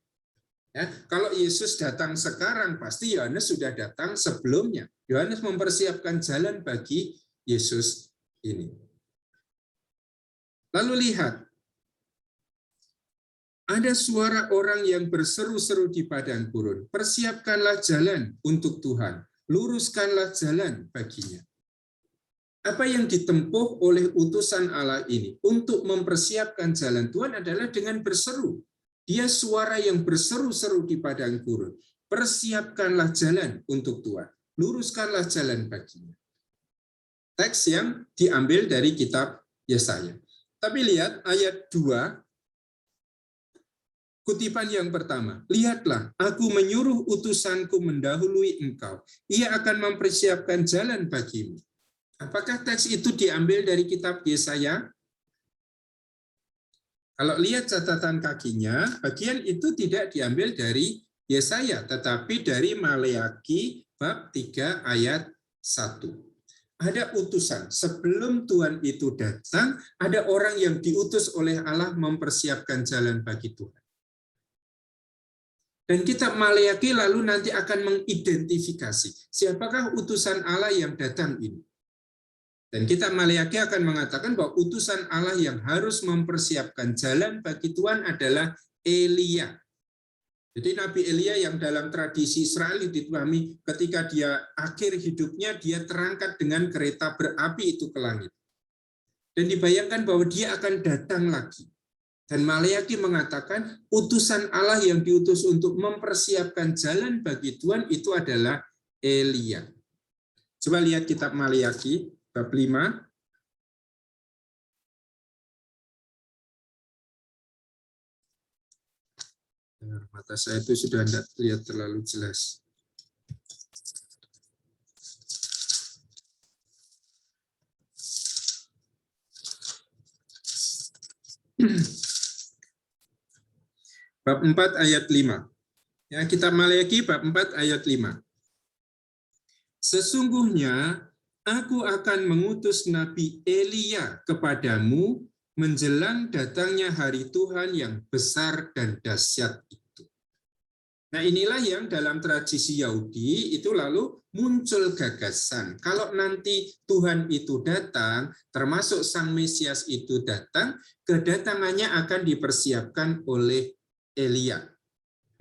Ya, kalau Yesus datang sekarang, pasti Yohanes sudah datang sebelumnya. Yohanes mempersiapkan jalan bagi Yesus ini. Lalu lihat, ada suara orang yang berseru-seru di padang gurun. Persiapkanlah jalan untuk Tuhan, luruskanlah jalan baginya. Apa yang ditempuh oleh utusan Allah ini untuk mempersiapkan jalan Tuhan adalah dengan berseru. Dia suara yang berseru-seru di padang gurun. Persiapkanlah jalan untuk Tuhan. Luruskanlah jalan baginya. Teks yang diambil dari kitab Yesaya. Tapi lihat ayat 2, kutipan yang pertama. Lihatlah, aku menyuruh utusanku mendahului engkau. Ia akan mempersiapkan jalan bagimu. Apakah teks itu diambil dari kitab Yesaya? Kalau lihat catatan kakinya, bagian itu tidak diambil dari Yesaya, tetapi dari Maleaki bab 3 ayat 1. Ada utusan. Sebelum Tuhan itu datang, ada orang yang diutus oleh Allah mempersiapkan jalan bagi Tuhan. Dan kitab Maleaki lalu nanti akan mengidentifikasi siapakah utusan Allah yang datang ini. Dan kitab Maleaki akan mengatakan bahwa utusan Allah yang harus mempersiapkan jalan bagi Tuhan adalah Elia. Jadi Nabi Elia yang dalam tradisi Israel dipahami ketika dia akhir hidupnya, dia terangkat dengan kereta berapi itu ke langit. Dan dibayangkan bahwa dia akan datang lagi. Dan Maleaki mengatakan utusan Allah yang diutus untuk mempersiapkan jalan bagi Tuhan itu adalah Elia. Coba lihat kitab Maleaki bab 5. Mata saya itu sudah tidak lihat terlalu jelas. Bab 4 ayat 5. Ya, kitab Maleaki bab 4 ayat 5. Sesungguhnya aku akan mengutus Nabi Elia kepadamu menjelang datangnya hari Tuhan yang besar dan dahsyat itu. Nah, inilah yang dalam tradisi Yahudi itu lalu muncul gagasan. Kalau nanti Tuhan itu datang, termasuk Sang Mesias itu datang, kedatangannya akan dipersiapkan oleh Elia.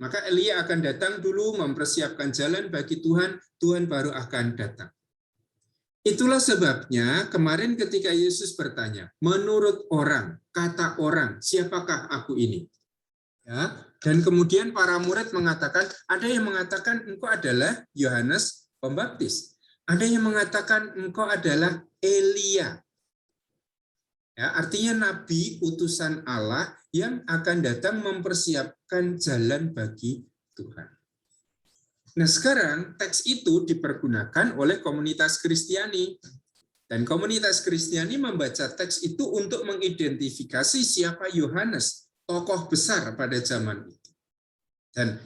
Maka Elia akan datang dulu mempersiapkan jalan bagi Tuhan, Tuhan baru akan datang. Itulah sebabnya kemarin ketika Yesus bertanya, menurut orang, kata orang, siapakah aku ini? Ya, dan kemudian para murid mengatakan, ada yang mengatakan engkau adalah Yohanes Pembaptis. Ada yang mengatakan engkau adalah Elia. Ya, artinya nabi utusan Allah yang akan datang mempersiapkan jalan bagi Tuhan. Nah, sekarang teks itu dipergunakan oleh komunitas Kristiani. Dan komunitas Kristiani membaca teks itu untuk mengidentifikasi siapa Yohanes, tokoh besar pada zaman itu. Dan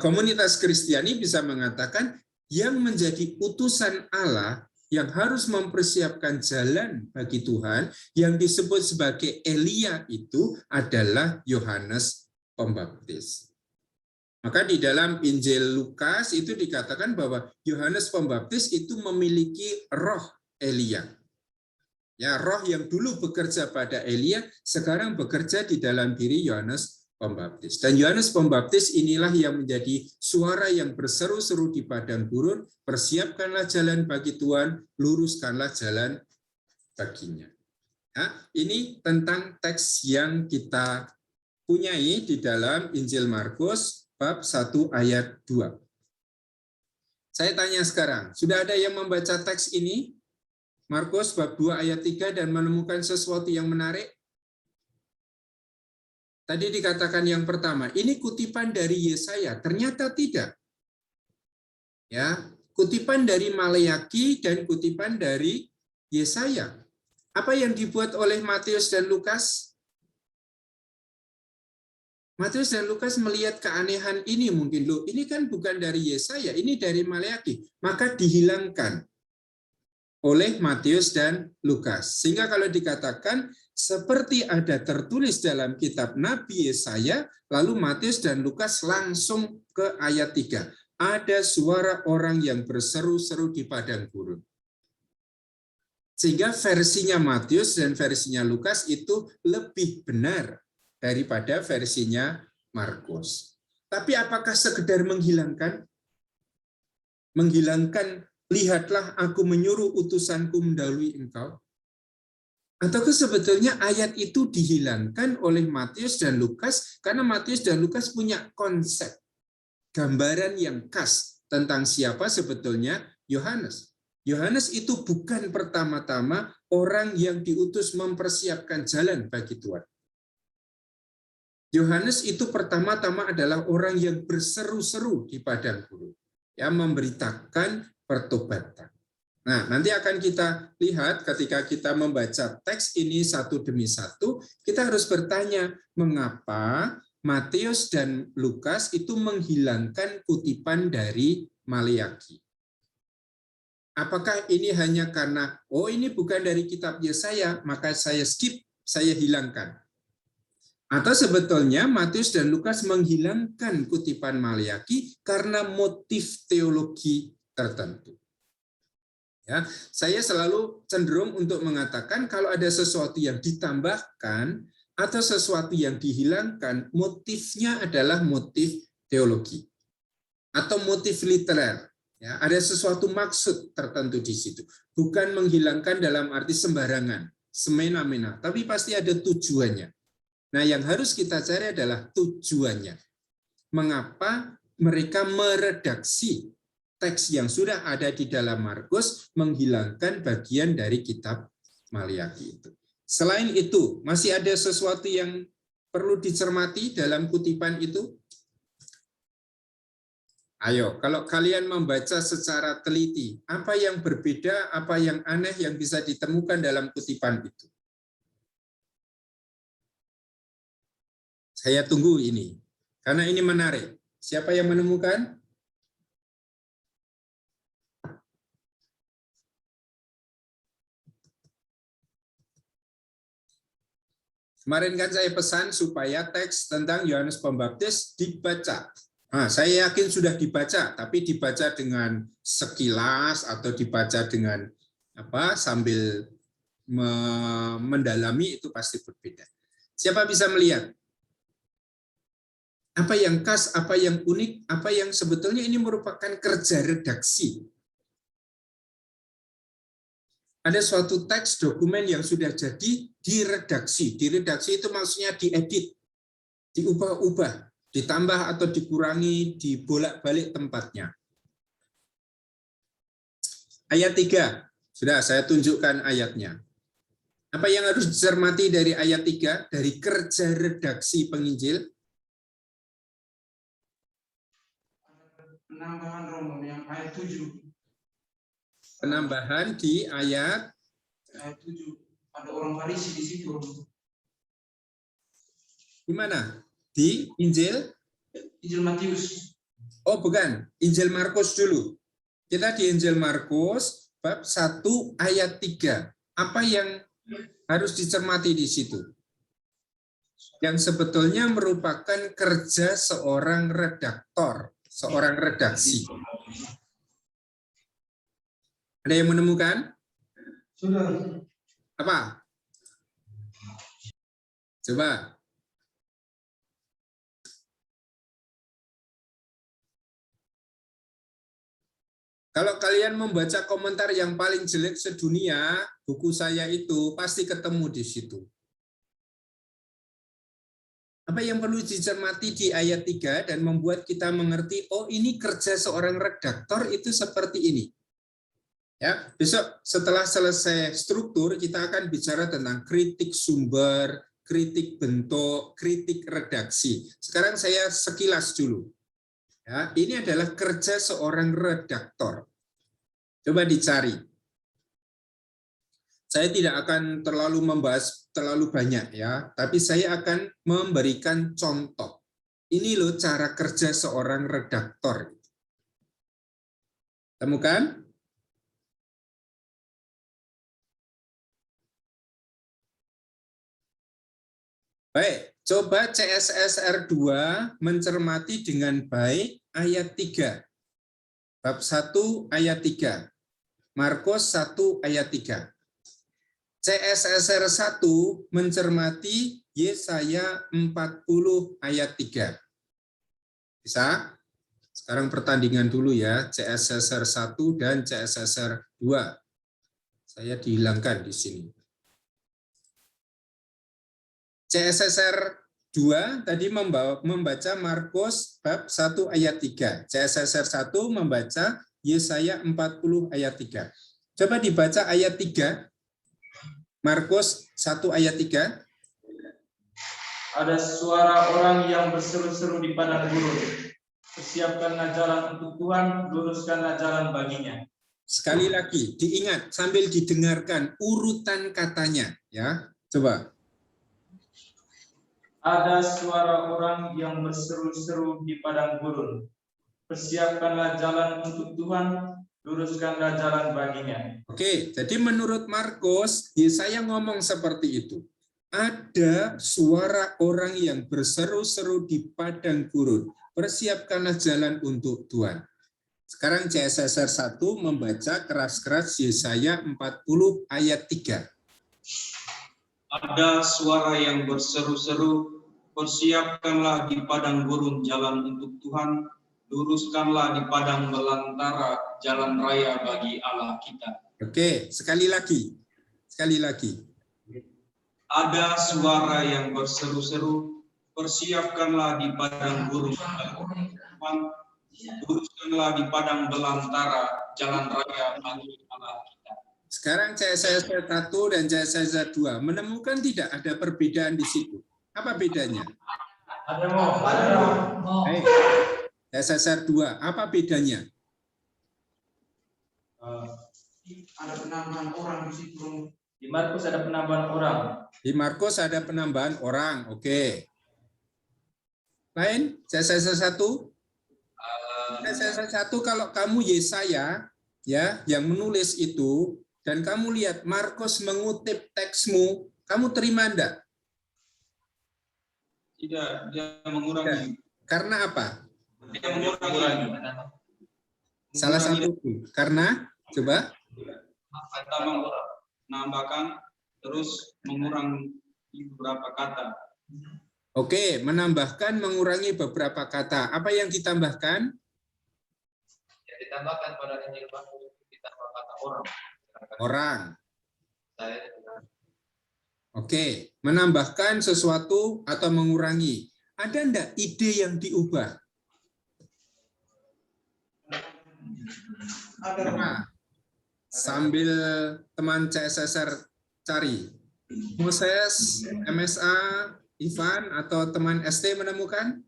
komunitas Kristiani bisa mengatakan yang menjadi utusan Allah yang harus mempersiapkan jalan bagi Tuhan, yang disebut sebagai Elia itu adalah Yohanes Pembaptis. Maka di dalam Injil Lukas itu dikatakan bahwa Yohanes Pembaptis itu memiliki roh Elia. Ya, roh yang dulu bekerja pada Elia sekarang bekerja di dalam diri Yohanes Pembaptis. Dan Yohanes Pembaptis inilah yang menjadi suara yang berseru-seru di padang gurun, persiapkanlah jalan bagi Tuhan, luruskanlah jalan baginya. Nah, ini tentang teks yang kita punyai di dalam Injil Markus bab 1 ayat 2. Saya tanya sekarang, sudah ada yang membaca teks ini? Markus bab 2 ayat 3 dan menemukan sesuatu yang menarik? Tadi dikatakan yang pertama, ini kutipan dari Yesaya, ternyata tidak. Ya, kutipan dari Maleaki dan kutipan dari Yesaya. Apa yang dibuat oleh Matius dan Lukas? Matius dan Lukas melihat keanehan ini mungkin, loh, ini kan bukan dari Yesaya, ini dari Maleaki. Maka dihilangkan oleh Matius dan Lukas. Sehingga kalau dikatakan seperti ada tertulis dalam kitab Nabi Yesaya, lalu Matius dan Lukas langsung ke ayat 3. Ada suara orang yang berseru-seru di padang gurun. Sehingga versinya Matius dan versinya Lukas itu lebih benar daripada versinya Markus. Tapi apakah sekedar menghilangkan lihatlah aku menyuruh utusanku mendahului engkau? Ataukah sebetulnya ayat itu dihilangkan oleh Matius dan Lukas karena Matius dan Lukas punya konsep, gambaran yang khas tentang siapa sebetulnya Yohanes. Yohanes itu bukan pertama-tama orang yang diutus mempersiapkan jalan bagi Tuhan. Yohanes itu pertama-tama adalah orang yang berseru-seru di padang gurun, yang memberitakan pertobatan. Nah, nanti akan kita lihat ketika kita membaca teks ini satu demi satu, kita harus bertanya, mengapa Matius dan Lukas itu menghilangkan kutipan dari Maleakhi? Apakah ini hanya karena, oh ini bukan dari kitab Yesaya, maka saya skip, saya hilangkan? Atau sebetulnya Matius dan Lukas menghilangkan kutipan Maleakhi karena motif teologi tertentu? Ya, saya selalu cenderung untuk mengatakan kalau ada sesuatu yang ditambahkan atau sesuatu yang dihilangkan, motifnya adalah motif teologi atau motif literer. Ya, ada sesuatu maksud tertentu di situ. Bukan menghilangkan dalam arti sembarangan, semena-mena, tapi pasti ada tujuannya. Nah, yang harus kita cari adalah tujuannya. Mengapa mereka meredaksi teks yang sudah ada di dalam Markus menghilangkan bagian dari kitab Maleakhi itu. Selain itu, masih ada sesuatu yang perlu dicermati dalam kutipan itu? Ayo, kalau kalian membaca secara teliti, apa yang berbeda, apa yang aneh yang bisa ditemukan dalam kutipan itu? Saya tunggu ini, karena ini menarik. Siapa yang menemukan? Kemarin kan saya pesan supaya teks tentang Yohanes Pembaptis dibaca. Nah, saya yakin sudah dibaca, tapi dibaca dengan sekilas atau dibaca dengan sambil mendalami itu pasti berbeda. Siapa bisa melihat? Apa yang khas, apa yang unik, apa yang sebetulnya ini merupakan kerja redaksi. Ada suatu teks dokumen yang sudah jadi diredaksi. Diredaksi itu maksudnya diedit, diubah-ubah, ditambah atau dikurangi, dibolak-balik tempatnya. Ayat 3, sudah saya tunjukkan ayatnya. Apa yang harus dicermati dari ayat 3, dari kerja redaksi penginjil? Penambahan Romo yang ayat 7. Penambahan di ayat 7. Ada orang Farisi di situ. Di mana? Di Injil? Injil Matius. Oh, bukan. Injil Markus dulu. Kita di Injil Markus bab 1 ayat 3. Apa yang harus dicermati di situ? Yang sebetulnya merupakan kerja seorang redaktor, seorang redaksi. Ada yang menemukan? Sudah. Apa? Coba. Kalau kalian membaca komentar yang paling jelek sedunia, buku saya itu pasti ketemu di situ. Apa yang perlu dicermati di ayat 3 dan membuat kita mengerti, oh ini kerja seorang redaktor itu seperti ini. Ya, besok setelah selesai struktur kita akan bicara tentang kritik sumber, kritik bentuk, kritik redaksi. Sekarang saya sekilas dulu. Ya, ini adalah kerja seorang redaktor. Coba dicari. Saya tidak akan terlalu membahas terlalu banyak ya, tapi saya akan memberikan contoh. Ini loh cara kerja seorang redaktor. Temukan? Baik, coba CSSR 2 mencermati dengan baik ayat 3. Bab 1 ayat 3. Markus 1 ayat 3. CSSR 1 mencermati Yesaya 40 ayat 3. Bisa? Sekarang pertandingan dulu ya, CSSR 1 dan CSSR 2. Saya dihilangkan di sini. CSSR 2 tadi membaca Markus bab 1 ayat 3. CSSR 1 membaca Yesaya 40 ayat 3. Coba dibaca ayat 3. Markus 1 ayat 3. Ada suara orang yang berseru-seru di padang gurun. Persiapkanlah jalan untuk Tuhan, luruskanlah jalan baginya. Sekali lagi, diingat sambil didengarkan urutan katanya, ya. Coba. Ada suara orang yang berseru-seru di padang gurun. Persiapkanlah jalan untuk Tuhan, luruskanlah jalan baginya. Oke, jadi menurut Markus, Yesaya ngomong seperti itu. Ada suara orang yang berseru-seru di padang gurun. Persiapkanlah jalan untuk Tuhan. Sekarang CSSR 1 membaca keras-keras Yesaya 40 ayat 3. Ada suara yang berseru-seru, persiapkanlah di padang gurun jalan untuk Tuhan, luruskanlah di padang belantara jalan raya bagi Allah kita. Oke, sekali lagi. Sekali lagi. Ada suara yang berseru-seru, persiapkanlah di padang gurun jalan untuk Tuhan, luruskanlah di padang belantara jalan raya bagi Allah kita. Sekarang CSSR 1 dan CSSR 2 menemukan tidak ada perbedaan di situ. Apa bedanya? Ada mau. Baik. CSSR 2, apa bedanya? Ada penambahan orang di situ. Di Markus ada penambahan orang. Di Markus ada penambahan orang. Oke. Lain? CSSR 1? CSSR 1 kalau kamu Yesaya ya yang menulis itu dan kamu lihat Markus mengutip teksmu, kamu terima enggak? Tidak, dia mengurangi. Karena apa? Dia mengurangi. Salah satu. Karena coba Kata menambahkan, terus mengurangi beberapa kata. Oke, menambahkan, mengurangi beberapa kata. Apa yang ditambahkan? Yang ditambahkan pada Injil Markus ditambah kata orang. Orang. Oke, menambahkan sesuatu atau mengurangi. Ada enggak ide yang diubah? Nah, sambil teman CSSR cari. Moses, MSA, Ivan, atau teman ST menemukan?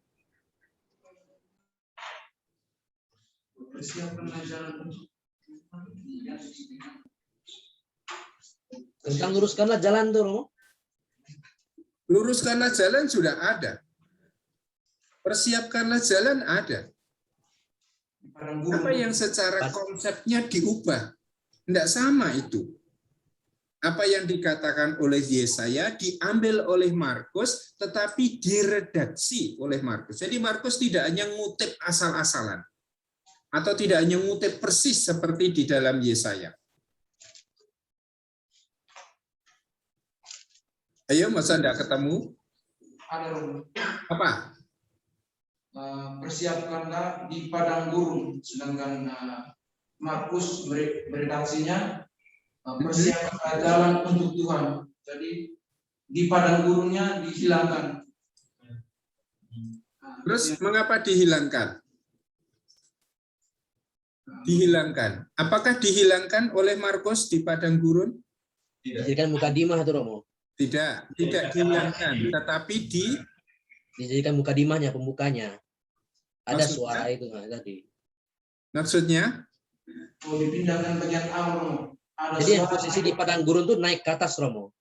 Tentang luruskanlah jalan tuh, Romo. Luruskanlah jalan sudah ada. Persiapkanlah jalan ada. Apa yang secara konsepnya diubah? Tidak sama itu. Apa yang dikatakan oleh Yesaya diambil oleh Markus, tetapi diredaksi oleh Markus. Jadi Markus tidak hanya ngutip asal-asalan, atau tidak hanya ngutip persis seperti di dalam Yesaya. Ayo, masa tidak ketemu? Ada Romo. Apa? Persiapkanlah di padang gurun, sedangkan Markus meredaksinya persiapkanlah jalan untuk Tuhan. Jadi di padang gurunnya dihilangkan. Terus mengapa dihilangkan? Dihilangkan. Apakah dihilangkan oleh Markus di padang gurun? Dijadikan mukadimah tuh, Romo. Tidak dihilangkan, tetapi Dijadikan mukadimahnya, pembukanya. Ada Maksudnya? suara itu tadi. maksudnya Dipindahkan bagian awal, Romo. Ada Jadi yang suara- posisi di padang gurun tuh naik ke atas, Romo.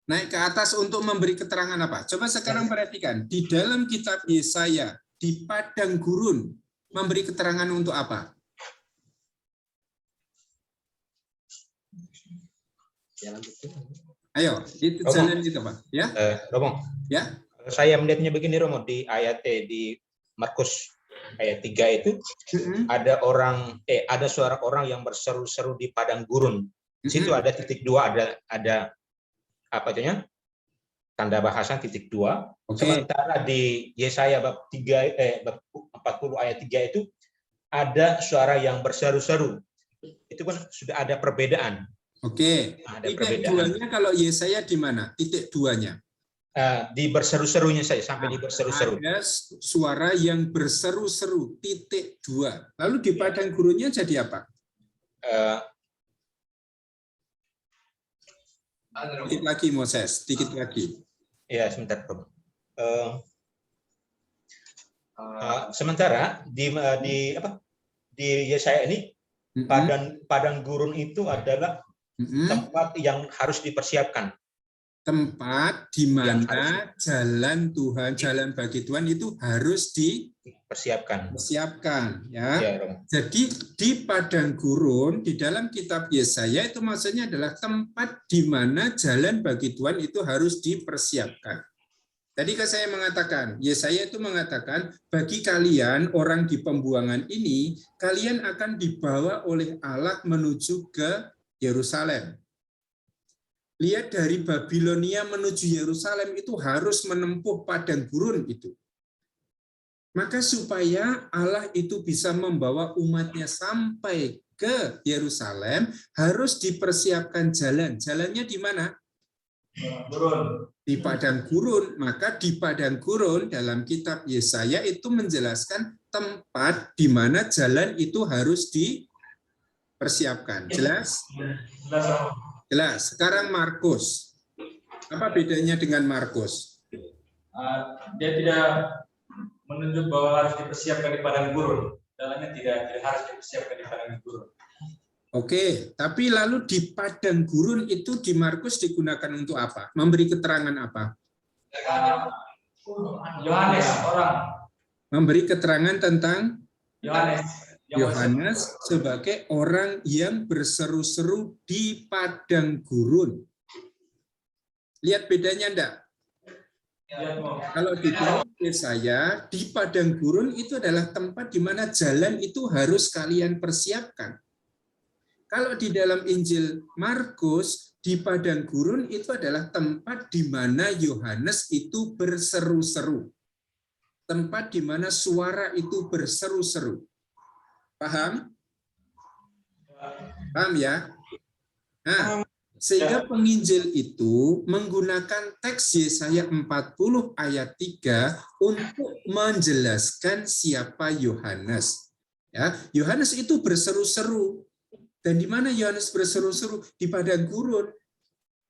naik ke atas untuk memberi keterangan apa? Coba sekarang perhatikan, di dalam kitab Yesaya, di padang gurun, memberi keterangan untuk apa? Jalan itu. Ayo, itu Romo. jalan itu Pak. Ya, Romo, ya. saya melihatnya begini Romo, di ayat di Markus ayat 3 itu ada suara orang yang berseru-seru di padang gurun. Di situ ada titik 2, ada apa itunya? Tanda bahasan titik 2. Oke. Sementara di Yesaya bab 40 ayat 3 itu ada suara yang berseru-seru. Itu kan sudah ada perbedaan. Oke. Ada Titik perbedaan. duanya kalau Yesaya di mana? Titik duanya. Di berseru-serunya saya sampai di berseru-seru. Ada suara yang berseru-seru, titik 2. Lalu di padang gurunnya jadi apa? Sedikit lagi Moses, sedikit lagi. Ya, sebentar, Bro. Sementara di Yesaya ini padang gurun itu adalah tempat yang harus dipersiapkan. Tempat di mana jalan Tuhan, jalan bagi Tuhan itu harus dipersiapkan, ya. Jadi di padang gurun di dalam kitab Yesaya itu maksudnya adalah tempat di mana jalan bagi Tuhan itu harus dipersiapkan. Tadi kan saya mengatakan, Yesaya itu mengatakan, bagi kalian orang di pembuangan ini, kalian akan dibawa oleh Allah menuju ke Yerusalem. Lihat dari Babilonia menuju Yerusalem itu harus menempuh padang gurun itu. Maka supaya Allah itu bisa membawa umatnya sampai ke Yerusalem, harus dipersiapkan jalan. Jalannya di mana? Di padang gurun. Maka di padang gurun dalam kitab Yesaya itu menjelaskan tempat di mana jalan itu harus dipersiapkan. Jelas? Jelas. Sekarang Markus. Apa bedanya dengan Markus? Dia tidak menunjuk bahwa harus dipersiapkan di padang gurun. Jalannya tidak harus dipersiapkan di padang gurun. Oke, tapi lalu di padang gurun itu di Markus digunakan untuk apa? Memberi keterangan apa? Yohanes, orang. Memberi keterangan tentang Yohanes sebagai orang yang berseru-seru di padang gurun. Lihat bedanya enggak? Kalau di dalam Yesaya, di padang gurun itu adalah tempat di mana jalan itu harus kalian persiapkan. Kalau di dalam Injil Markus, di padang gurun itu adalah tempat di mana Yohanes itu berseru-seru. Tempat di mana suara itu berseru-seru. Paham? Paham ya? Nah, sehingga penginjil itu menggunakan teks Yesaya 40 ayat 3 untuk menjelaskan siapa Yohanes. Ya, Yohanes itu berseru-seru. Dan di mana Yohanes berseru-seru? Di padang gurun.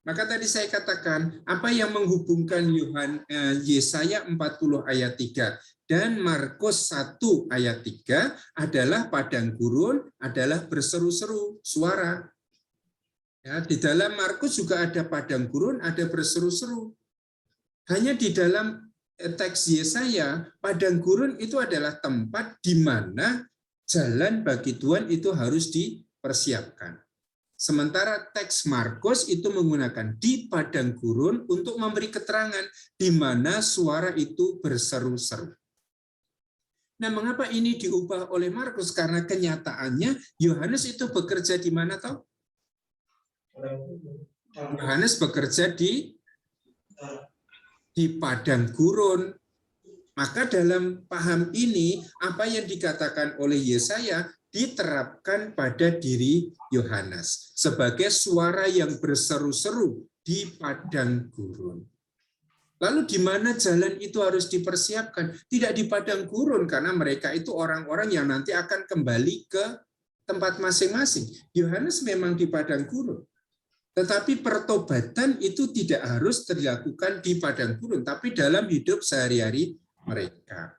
Maka tadi saya katakan, apa yang menghubungkan Yesaya 40 ayat 3 dan Markus 1 ayat 3 adalah padang gurun, adalah berseru-seru suara. Ya, di dalam Markus juga ada padang gurun, ada berseru-seru. Hanya di dalam teks Yesaya, padang gurun itu adalah tempat di mana jalan bagi Tuhan itu harus dipersiapkan. Sementara teks Markus itu menggunakan di padang gurun untuk memberi keterangan di mana suara itu berseru-seru. Nah, mengapa ini diubah oleh Markus? Karena kenyataannya Yohanes itu bekerja di mana toh? Yohanes bekerja di padang gurun. Maka dalam paham ini, apa yang dikatakan oleh Yesaya diterapkan pada diri Yohanes sebagai suara yang berseru-seru di padang gurun. Lalu di mana jalan itu harus dipersiapkan? Tidak di padang gurun, karena mereka itu orang-orang yang nanti akan kembali ke tempat masing-masing. Yohanes memang di padang gurun. Tetapi pertobatan itu tidak harus dilakukan di padang gurun, tapi dalam hidup sehari-hari mereka.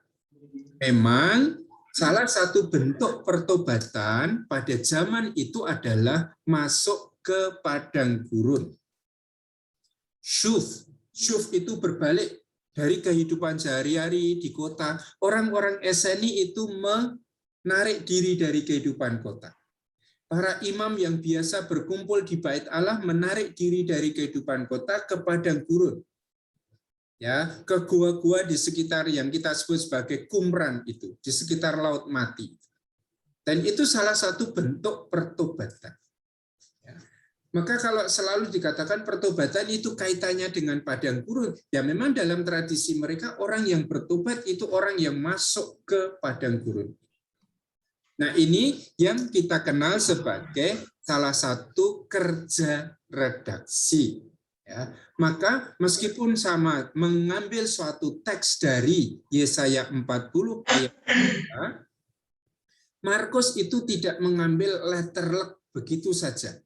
Memang salah satu bentuk pertobatan pada zaman itu adalah masuk ke padang gurun. Syuf itu berbalik dari kehidupan sehari-hari di kota. Orang-orang Eseni itu menarik diri dari kehidupan kota. Para imam yang biasa berkumpul di Bait Allah menarik diri dari kehidupan kota ke padang gurun. Ya, ke gua-gua di sekitar yang kita sebut sebagai Qumran itu, di sekitar Laut Mati. Dan itu salah satu bentuk pertobatan. Ya. Maka kalau selalu dikatakan pertobatan itu kaitannya dengan padang gurun, ya memang dalam tradisi mereka orang yang bertobat itu orang yang masuk ke padang gurun. Nah, ini yang kita kenal sebagai salah satu kerja redaksi. Ya, maka meskipun sama mengambil suatu teks dari Yesaya 40 ayat 3, Markus itu tidak mengambil letterlek begitu saja.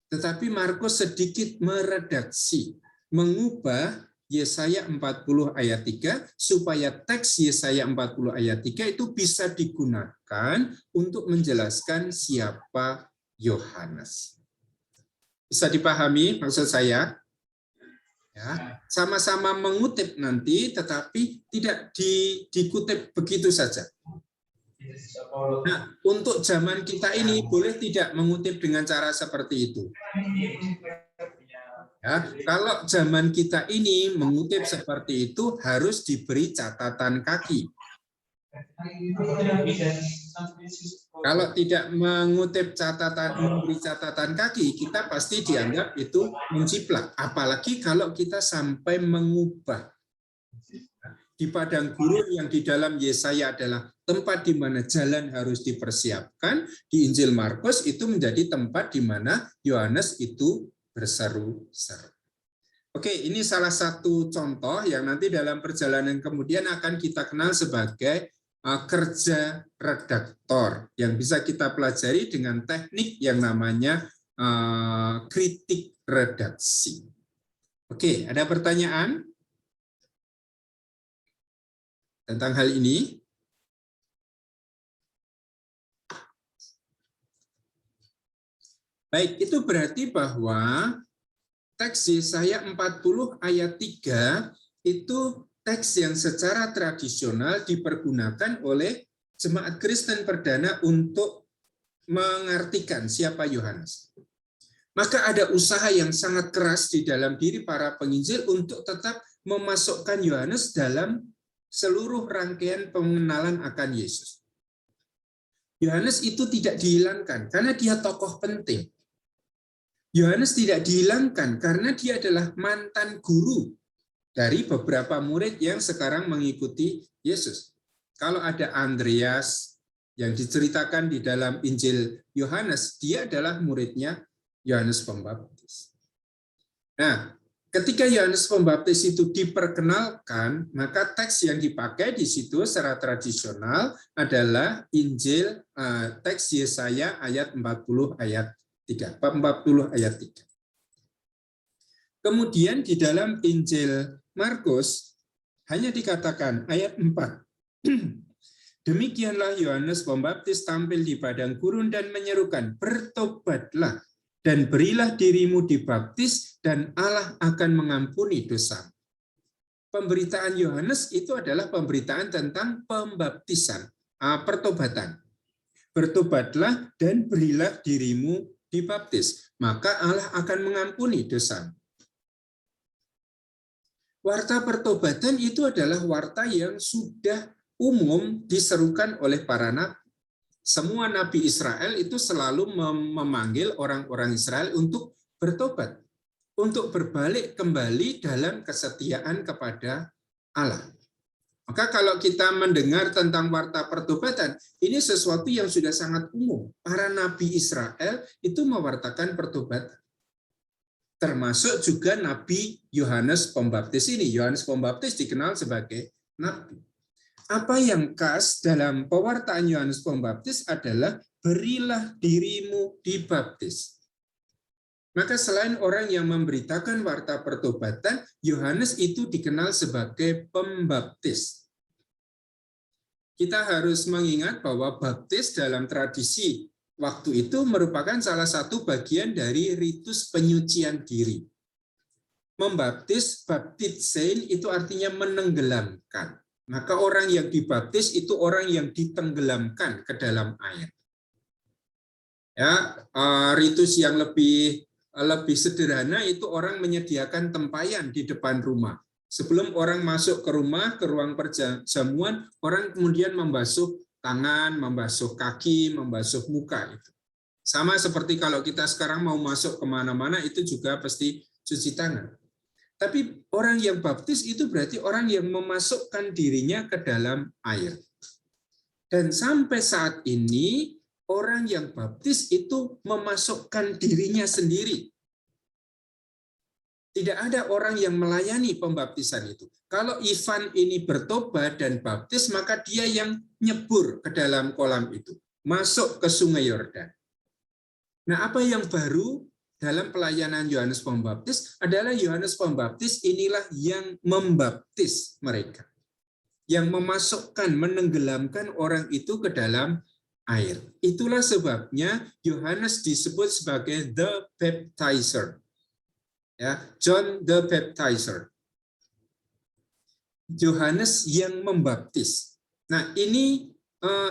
Tetapi Markus sedikit meredaksi, mengubah Yesaya 40 ayat 3 supaya teks Yesaya 40 ayat 3 itu bisa digunakan untuk menjelaskan siapa Yohanes. Bisa dipahami maksud saya? Ya, sama-sama mengutip nanti, tetapi tidak dikutip begitu saja. Nah, untuk zaman kita ini boleh tidak mengutip dengan cara seperti itu. Ya, kalau zaman kita ini mengutip seperti itu harus diberi catatan kaki. Kalau tidak mengutip memberi catatan kaki, kita pasti dianggap itu menjiplak. Apalagi kalau kita sampai mengubah. Di padang gurun yang di dalam Yesaya adalah tempat di mana jalan harus dipersiapkan, di Injil Markus itu menjadi tempat di mana Yohanes itu berseru-seru. Oke, ini salah satu contoh yang nanti dalam perjalanan kemudian akan kita kenal sebagai kerja redaktor yang bisa kita pelajari dengan teknik yang namanya kritik redaksi. Oke, ada pertanyaan tentang hal ini? Baik, itu berarti bahwa teks Yesaya 40 ayat 3 itu teks yang secara tradisional dipergunakan oleh jemaat Kristen perdana untuk mengartikan siapa Yohanes. Maka ada usaha yang sangat keras di dalam diri para penginjil untuk tetap memasukkan Yohanes dalam seluruh rangkaian pengenalan akan Yesus. Yohanes itu tidak dihilangkan karena dia tokoh penting. Yohanes tidak dihilangkan karena dia adalah mantan guru dari beberapa murid yang sekarang mengikuti Yesus. Kalau ada Andreas yang diceritakan di dalam Injil Yohanes, dia adalah muridnya Yohanes Pembaptis. Nah, ketika Yohanes Pembaptis itu diperkenalkan, maka teks yang dipakai di situ secara tradisional adalah Injil teks Yesaya ayat 40 ayat 3, 40 ayat 3. Kemudian di dalam Injil Markus hanya dikatakan ayat 4. Demikianlah Yohanes Pembaptis tampil di padang gurun dan menyerukan, bertobatlah dan berilah dirimu dibaptis dan Allah akan mengampuni dosa. Pemberitaan Yohanes itu adalah pemberitaan tentang pembaptisan, pertobatan. Bertobatlah dan berilah dirimu dibaptis, maka Allah akan mengampuni dosa. Warta pertobatan itu adalah warta yang sudah umum diserukan oleh para nabi. Semua nabi Israel itu selalu memanggil orang-orang Israel untuk bertobat, untuk berbalik kembali dalam kesetiaan kepada Allah. Maka kalau kita mendengar tentang warta pertobatan, ini sesuatu yang sudah sangat umum. Para nabi Israel itu mewartakan pertobatan. Termasuk juga Nabi Yohanes Pembaptis ini. Yohanes Pembaptis dikenal sebagai nabi. Apa yang khas dalam pewartaan Yohanes Pembaptis adalah berilah dirimu dibaptis. Maka selain orang yang memberitakan warta pertobatan, Yohanes itu dikenal sebagai pembaptis. Kita harus mengingat bahwa baptis dalam tradisi waktu itu merupakan salah satu bagian dari ritus penyucian diri. Membaptis, baptisein itu artinya menenggelamkan. Maka orang yang dibaptis itu orang yang ditenggelamkan ke dalam air. Ya, ritus yang lebih sederhana itu orang menyediakan tempayan di depan rumah. Sebelum orang masuk ke rumah, ke ruang perjamuan, orang kemudian membasuh tangan, membasuh kaki, membasuh muka. Itu sama seperti kalau kita sekarang mau masuk kemana-mana itu juga pasti cuci tangan. Tapi orang yang baptis itu berarti orang yang memasukkan dirinya ke dalam air. Dan sampai saat ini orang yang baptis itu memasukkan dirinya sendiri. Tidak ada orang yang melayani pembaptisan itu. Kalau Ivan ini bertobat dan baptis, maka dia yang nyebur ke dalam kolam itu, masuk ke Sungai Yordan. Nah, apa yang baru dalam pelayanan Yohanes Pembaptis adalah Yohanes Pembaptis inilah yang membaptis mereka, yang memasukkan, menenggelamkan orang itu ke dalam air. Itulah sebabnya Yohanes disebut sebagai the baptizer. Ya, John the Baptizer. Yohanes yang membaptis. Nah, ini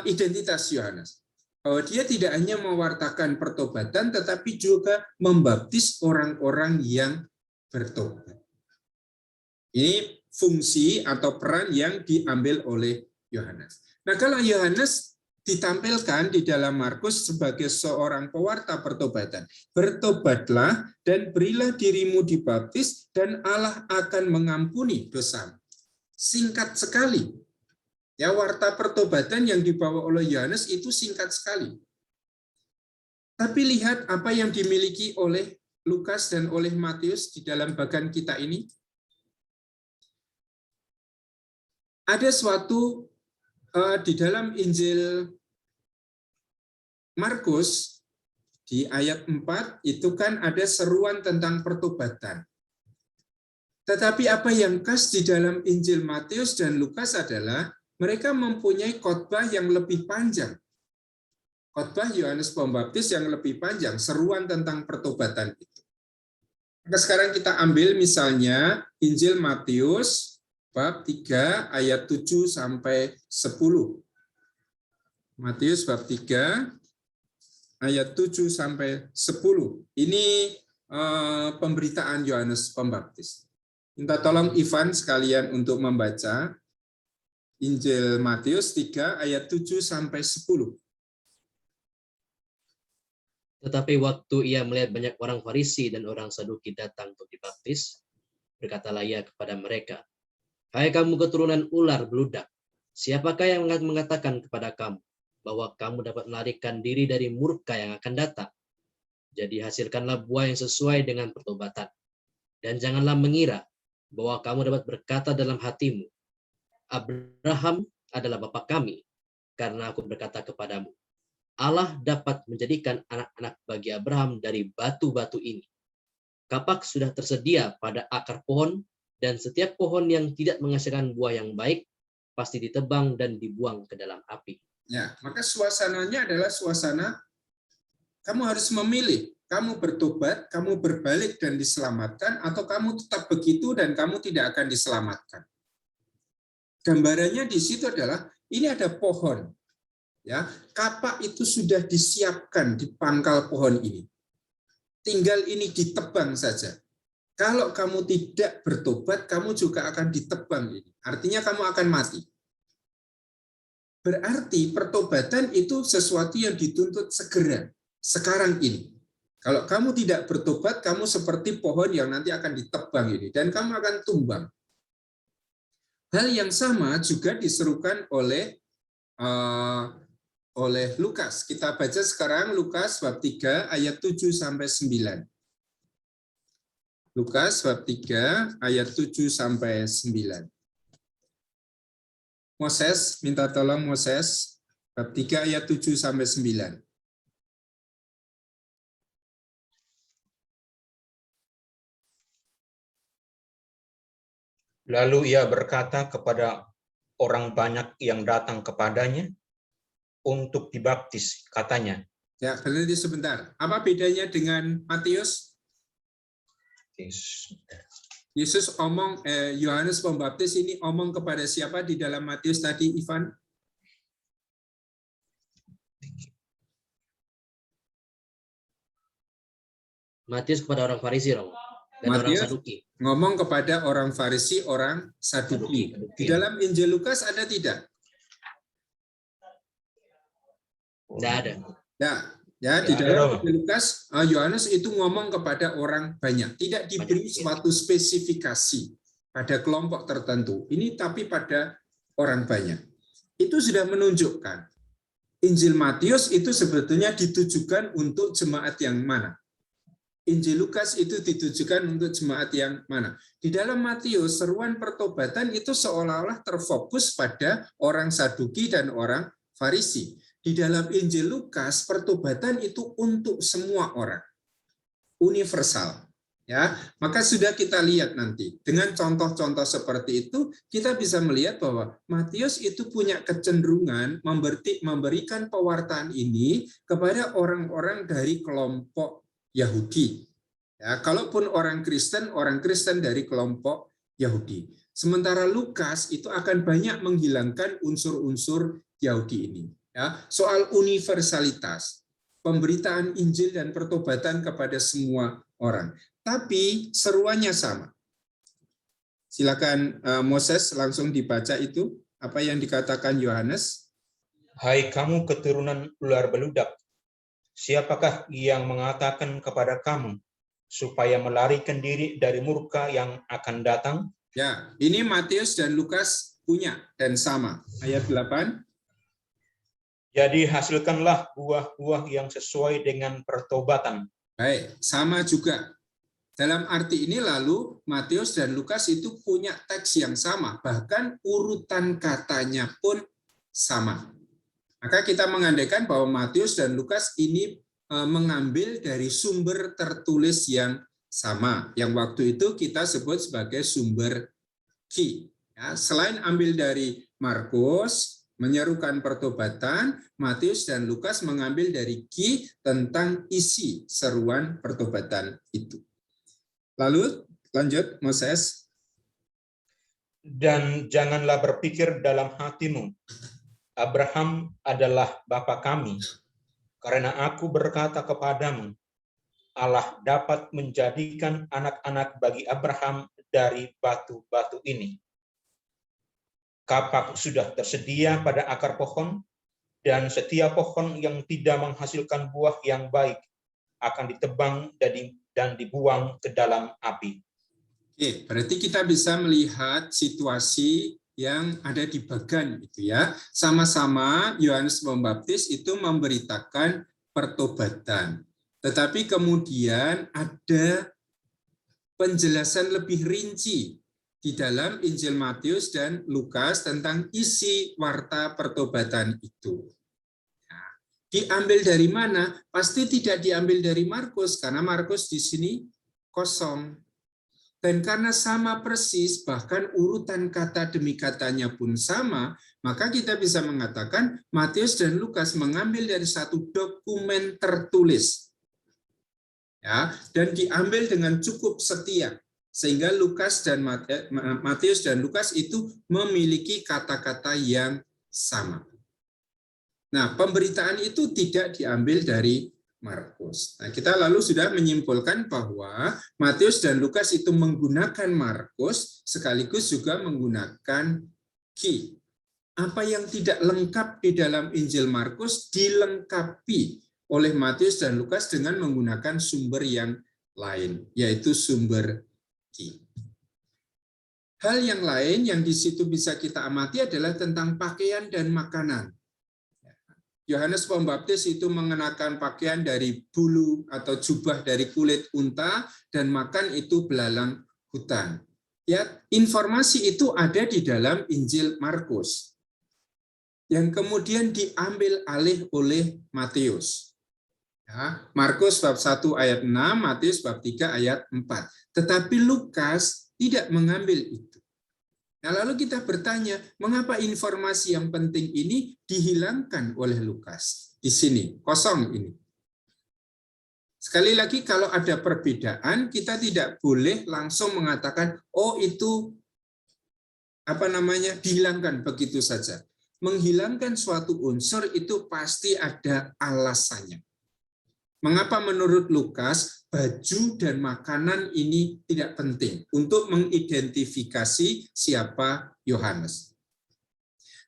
identitas Yohanes. Bahwa dia tidak hanya mewartakan pertobatan, tetapi juga membaptis orang-orang yang bertobat. Ini fungsi atau peran yang diambil oleh Yohanes. Nah, kalau Yohanes ditampilkan di dalam Markus sebagai seorang pewarta pertobatan. Bertobatlah dan berilah dirimu dibaptis dan Allah akan mengampuni dosamu. Singkat sekali. Ya, warta pertobatan yang dibawa oleh Yohanes itu singkat sekali. Tapi lihat apa yang dimiliki oleh Lukas dan oleh Matius di dalam bagan kita ini. Ada suatu di dalam Injil Markus di ayat 4 itu kan ada seruan tentang pertobatan. Tetapi apa yang khas di dalam Injil Matius dan Lukas adalah mereka mempunyai khotbah yang lebih panjang. Khotbah Yohanes Pembaptis yang lebih panjang, seruan tentang pertobatan itu. Maka sekarang kita ambil misalnya Injil Matius bab 3 ayat 7 sampai 10. Matius bab 3 ayat 7 sampai 10. Ini pemberitaan Yohanes Pembaptis. Minta tolong Ivan sekalian untuk membaca Injil Matius 3 ayat 7 sampai 10. Tetapi waktu ia melihat banyak orang Farisi dan orang Saduki datang untuk dibaptis, berkatalah ia kepada mereka, "Hai kamu keturunan ular beludak, siapakah yang mengatakan kepada kamu bahwa kamu dapat melarikan diri dari murka yang akan datang? Jadi hasilkanlah buah yang sesuai dengan pertobatan. Dan janganlah mengira bahwa kamu dapat berkata dalam hatimu, Abraham adalah bapa kami, karena aku berkata kepadamu, Allah dapat menjadikan anak-anak bagi Abraham dari batu-batu ini. Kapak sudah tersedia pada akar pohon, dan setiap pohon yang tidak menghasilkan buah yang baik pasti ditebang dan dibuang ke dalam api." Ya, maka suasananya adalah suasana kamu harus memilih. Kamu bertobat, kamu berbalik dan diselamatkan, atau kamu tetap begitu dan kamu tidak akan diselamatkan. Gambarannya di situ adalah ini ada pohon. Ya, kapak itu sudah disiapkan di pangkal pohon ini. Tinggal ini ditebang saja. Kalau kamu tidak bertobat, kamu juga akan ditebang ini. Artinya kamu akan mati. Berarti pertobatan itu sesuatu yang dituntut segera, sekarang ini. Kalau kamu tidak bertobat, kamu seperti pohon yang nanti akan ditebang ini, dan kamu akan tumbang. Hal yang sama juga diserukan oleh Lukas. Kita baca sekarang Lukas bab 3 ayat 7 sampai 9. Lukas bab 3 ayat 7 sampai 9. Moses, minta tolong Moses bab 3 ayat 7 sampai 9. Lalu ia berkata kepada orang banyak yang datang kepadanya untuk dibaptis, katanya. Ya, berhenti sebentar. Apa bedanya dengan Matius? Yesus omong, Yohanes Pembaptis ini omong kepada siapa di dalam Matius tadi, Ivan? Matius kepada orang Farisi, Romo, dan orang Matius Saduki. ngomong kepada orang Farisi, orang Saduki. Di dalam Injil Lukas ada tidak? Tidak ada. Ya, di dalam Injil Lukas, Yohanes itu ngomong kepada orang banyak. Tidak diberi suatu spesifikasi pada kelompok tertentu. Ini tapi pada orang banyak. itu sudah menunjukkan Injil Matius itu sebetulnya ditujukan untuk jemaat yang mana? Injil Lukas itu ditujukan untuk jemaat yang mana? Di dalam Matius, seruan pertobatan itu seolah-olah terfokus pada orang Saduki dan orang Farisi. Di dalam Injil Lukas, pertobatan itu untuk semua orang. Universal. Ya, maka sudah kita lihat nanti dengan contoh-contoh seperti itu kita bisa melihat bahwa Matius itu punya kecenderungan memberikan pewartaan ini kepada orang-orang dari kelompok Yahudi. Ya, kalaupun orang Kristen dari kelompok Yahudi. Sementara Lukas itu akan banyak menghilangkan unsur-unsur Yahudi ini. Ya, soal universalitas, pemberitaan Injil dan pertobatan kepada semua orang. Tapi seruannya sama. Silakan Moses langsung dibaca itu apa yang dikatakan Yohanes. Hai kamu keturunan ular beludak, siapakah yang mengatakan kepada kamu supaya melarikan diri dari murka yang akan datang? Ya, ini Matius dan Lukas punya dan sama. Ayat 8. Jadi hasilkanlah buah-buah yang sesuai dengan pertobatan. Baik, sama juga. Dalam arti ini lalu Matius dan Lukas itu punya teks yang sama, bahkan urutan katanya pun sama. Maka kita mengandaikan bahwa Matius dan Lukas ini mengambil dari sumber tertulis yang sama, yang waktu itu kita sebut sebagai sumber Q. Ya, selain ambil dari Markus, menyerukan pertobatan, Matius dan Lukas mengambil dari Q tentang isi seruan pertobatan itu. Lalu lanjut Moses. Dan janganlah berpikir dalam hatimu, Abraham adalah bapa kami, karena aku berkata kepadamu, Allah dapat menjadikan anak-anak bagi Abraham dari batu-batu ini. Kapak sudah tersedia pada akar pohon, dan setiap pohon yang tidak menghasilkan buah yang baik akan ditebang dan dibuang ke dalam api. Oke, berarti kita bisa melihat situasi yang ada di bagan itu ya. Sama-sama Yohanes Pembaptis itu memberitakan pertobatan. Tetapi kemudian ada penjelasan lebih rinci di dalam Injil Matius dan Lukas tentang isi warta pertobatan itu. Diambil dari mana? Pasti tidak diambil dari Markus, karena Markus di sini kosong. Dan karena sama persis, bahkan urutan kata demi katanya pun sama, maka kita bisa mengatakan Matius dan Lukas mengambil dari satu dokumen tertulis. Ya, dan diambil dengan cukup setia. Sehingga Matius dan Lukas itu memiliki kata-kata yang sama. Nah, pemberitaan itu tidak diambil dari Markus. Nah, kita lalu sudah menyimpulkan bahwa Matius dan Lukas itu menggunakan Markus sekaligus juga menggunakan Q. Apa yang tidak lengkap di dalam Injil Markus dilengkapi oleh Matius dan Lukas dengan menggunakan sumber yang lain, yaitu sumber Q. Hal yang lain yang di situ bisa kita amati adalah tentang pakaian dan makanan. Yohanes Pembaptis itu mengenakan pakaian dari bulu atau jubah dari kulit unta dan makan itu belalang hutan. Ya, informasi itu ada di dalam Injil Markus. Yang kemudian diambil alih oleh Matius. Ya, Markus bab 1 ayat 6, Matius bab 3 ayat 4. Tetapi Lukas tidak mengambil itu. Nah, lalu kita bertanya, mengapa informasi yang penting ini dihilangkan oleh Lukas? Di sini, kosong ini. Sekali lagi, kalau ada perbedaan, kita tidak boleh langsung mengatakan, oh itu dihilangkan begitu saja. Menghilangkan suatu unsur itu pasti ada alasannya. Mengapa menurut Lukas baju dan makanan ini tidak penting untuk mengidentifikasi siapa Yohanes?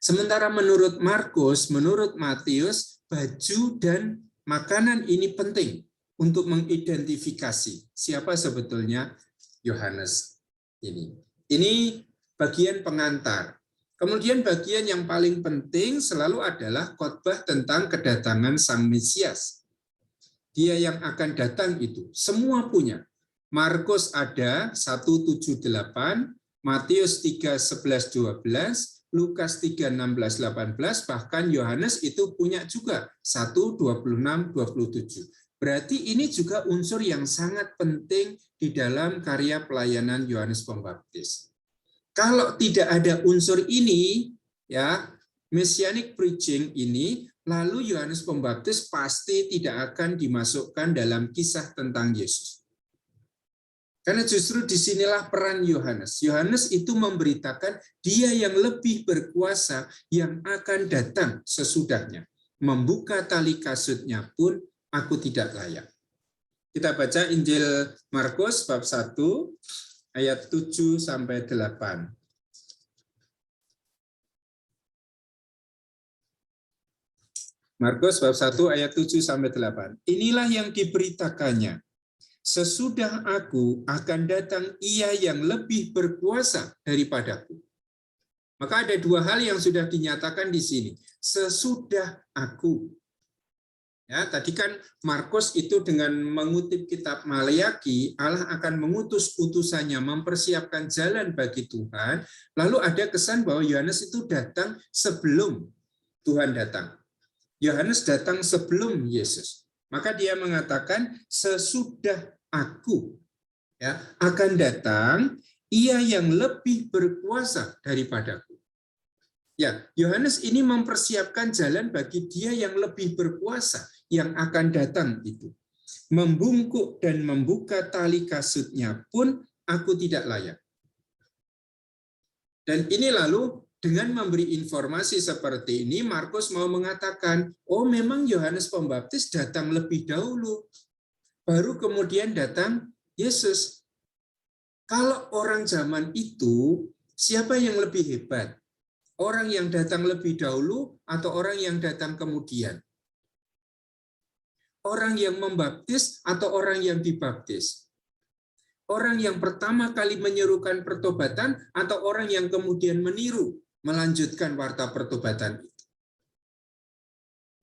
Sementara menurut Markus, menurut Matius, baju dan makanan ini penting untuk mengidentifikasi siapa sebetulnya Yohanes ini. Ini bagian pengantar. Kemudian bagian yang paling penting selalu adalah khotbah tentang kedatangan Sang Mesias. Dia yang akan datang itu, semua punya. Markus ada 1:7-8, Matius 3:11-12, Lukas 3:16-18, bahkan Yohanes itu punya juga 1:26-27. Berarti ini juga unsur yang sangat penting di dalam karya pelayanan Yohanes Pembaptis. Kalau tidak ada unsur ini, ya, messianic preaching ini, lalu Yohanes Pembaptis pasti tidak akan dimasukkan dalam kisah tentang Yesus. Karena justru disinilah peran Yohanes. Yohanes itu memberitakan dia yang lebih berkuasa yang akan datang sesudahnya. Membuka tali kasutnya pun aku tidak layak. Kita baca Injil Markus bab 1 ayat 7-8. Markus bab 1 ayat 7-8. Inilah yang diberitakannya. Sesudah aku akan datang ia yang lebih berkuasa daripadaku. Maka ada dua hal yang sudah dinyatakan di sini. Sesudah aku. Ya, tadi kan Markus itu dengan mengutip kitab Maleaki, Allah akan mengutus utusannya mempersiapkan jalan bagi Tuhan. Lalu ada kesan bahwa Yohanes itu datang sebelum Tuhan datang. Yohanes datang sebelum Yesus. Maka dia mengatakan sesudah aku, ya, akan datang ia yang lebih berkuasa daripadaku. Ya, Yohanes ini mempersiapkan jalan bagi dia yang lebih berkuasa yang akan datang itu. Membungkuk dan membuka tali kasutnya pun aku tidak layak. Dan ini lalu dengan memberi informasi seperti ini, Markus mau mengatakan, oh memang Yohanes Pembaptis datang lebih dahulu. Baru kemudian datang Yesus. Kalau orang zaman itu, siapa yang lebih hebat? Orang yang datang lebih dahulu atau orang yang datang kemudian? Orang yang membaptis atau orang yang dibaptis? Orang yang pertama kali menyerukan pertobatan atau orang yang kemudian meniru, melanjutkan warta pertobatan itu?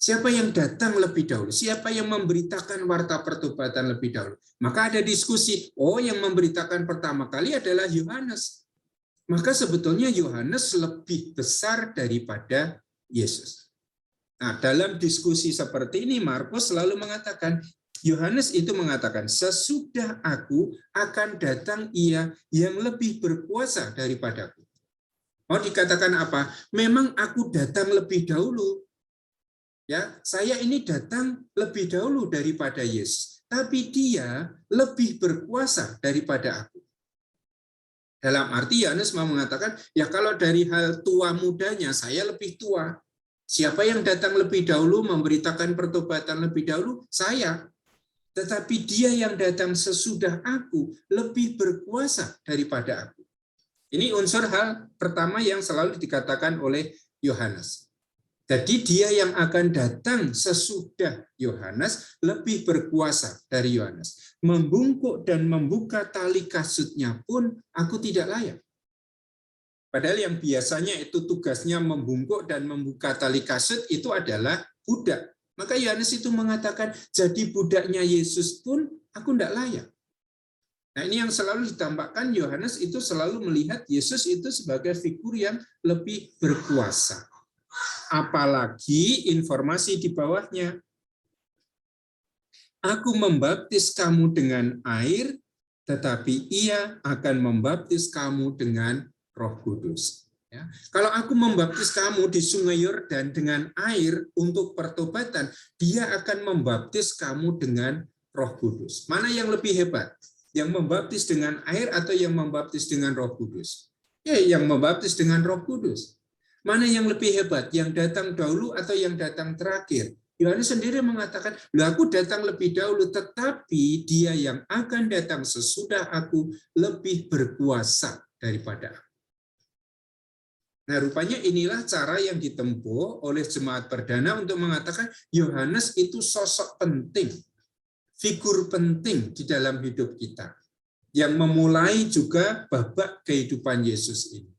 Siapa yang datang lebih dahulu? Siapa yang memberitakan warta pertobatan lebih dahulu? Maka ada diskusi, oh yang memberitakan pertama kali adalah Yohanes. Maka sebetulnya Yohanes lebih besar daripada Yesus. Nah, dalam diskusi seperti ini, Markus selalu mengatakan, Yohanes itu mengatakan, sesudah aku akan datang ia yang lebih berkuasa daripadaku. Mau dikatakan apa? Memang aku datang lebih dahulu. Ya, saya ini datang lebih dahulu daripada Yesus, tapi dia lebih berkuasa daripada aku. Dalam arti Yohanes mau mengatakan, ya kalau dari hal tua mudanya saya lebih tua. Siapa yang datang lebih dahulu memberitakan pertobatan lebih dahulu? Saya. Tetapi dia yang datang sesudah aku lebih berkuasa daripada aku. Ini unsur hal pertama yang selalu dikatakan oleh Yohanes. Jadi dia yang akan datang sesudah Yohanes lebih berkuasa dari Yohanes. Membungkuk dan membuka tali kasutnya pun aku tidak layak. Padahal yang biasanya itu tugasnya membungkuk dan membuka tali kasut itu adalah budak. Maka Yohanes itu mengatakan, jadi budaknya Yesus pun aku tidak layak. Nah ini yang selalu ditambahkan, Yohanes itu selalu melihat Yesus itu sebagai figur yang lebih berkuasa. Apalagi informasi di bawahnya. Aku membaptis kamu dengan air, tetapi ia akan membaptis kamu dengan Roh Kudus. Ya. Kalau aku membaptis kamu di Sungai Yordan dengan air untuk pertobatan, dia akan membaptis kamu dengan Roh Kudus. Mana yang lebih hebat? Yang membaptis dengan air atau yang membaptis dengan Roh Kudus? Ya, yang membaptis dengan Roh Kudus. Mana yang lebih hebat? Yang datang dahulu atau yang datang terakhir? Yohanes sendiri mengatakan, aku datang lebih dahulu, tetapi dia yang akan datang sesudah aku lebih berkuasa daripada aku. Nah, rupanya inilah cara yang ditempuh oleh jemaat perdana untuk mengatakan Yohanes itu sosok penting, figur penting di dalam hidup kita, yang memulai juga babak kehidupan Yesus ini.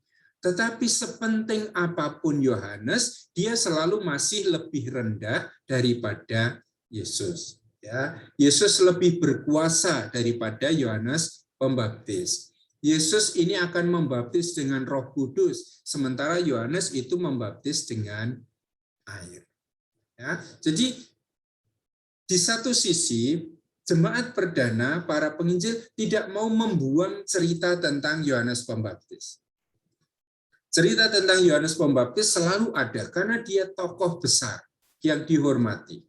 Tetapi sepenting apapun Yohanes, dia selalu masih lebih rendah daripada Yesus. Ya, Yesus lebih berkuasa daripada Yohanes Pembaptis. Yesus ini akan membaptis dengan Roh Kudus, sementara Yohanes itu membaptis dengan air. Ya, jadi di satu sisi jemaat perdana, para penginjil tidak mau membuang cerita tentang Yohanes Pembaptis. Cerita tentang Yohanes Pembaptis selalu ada karena dia tokoh besar yang dihormati.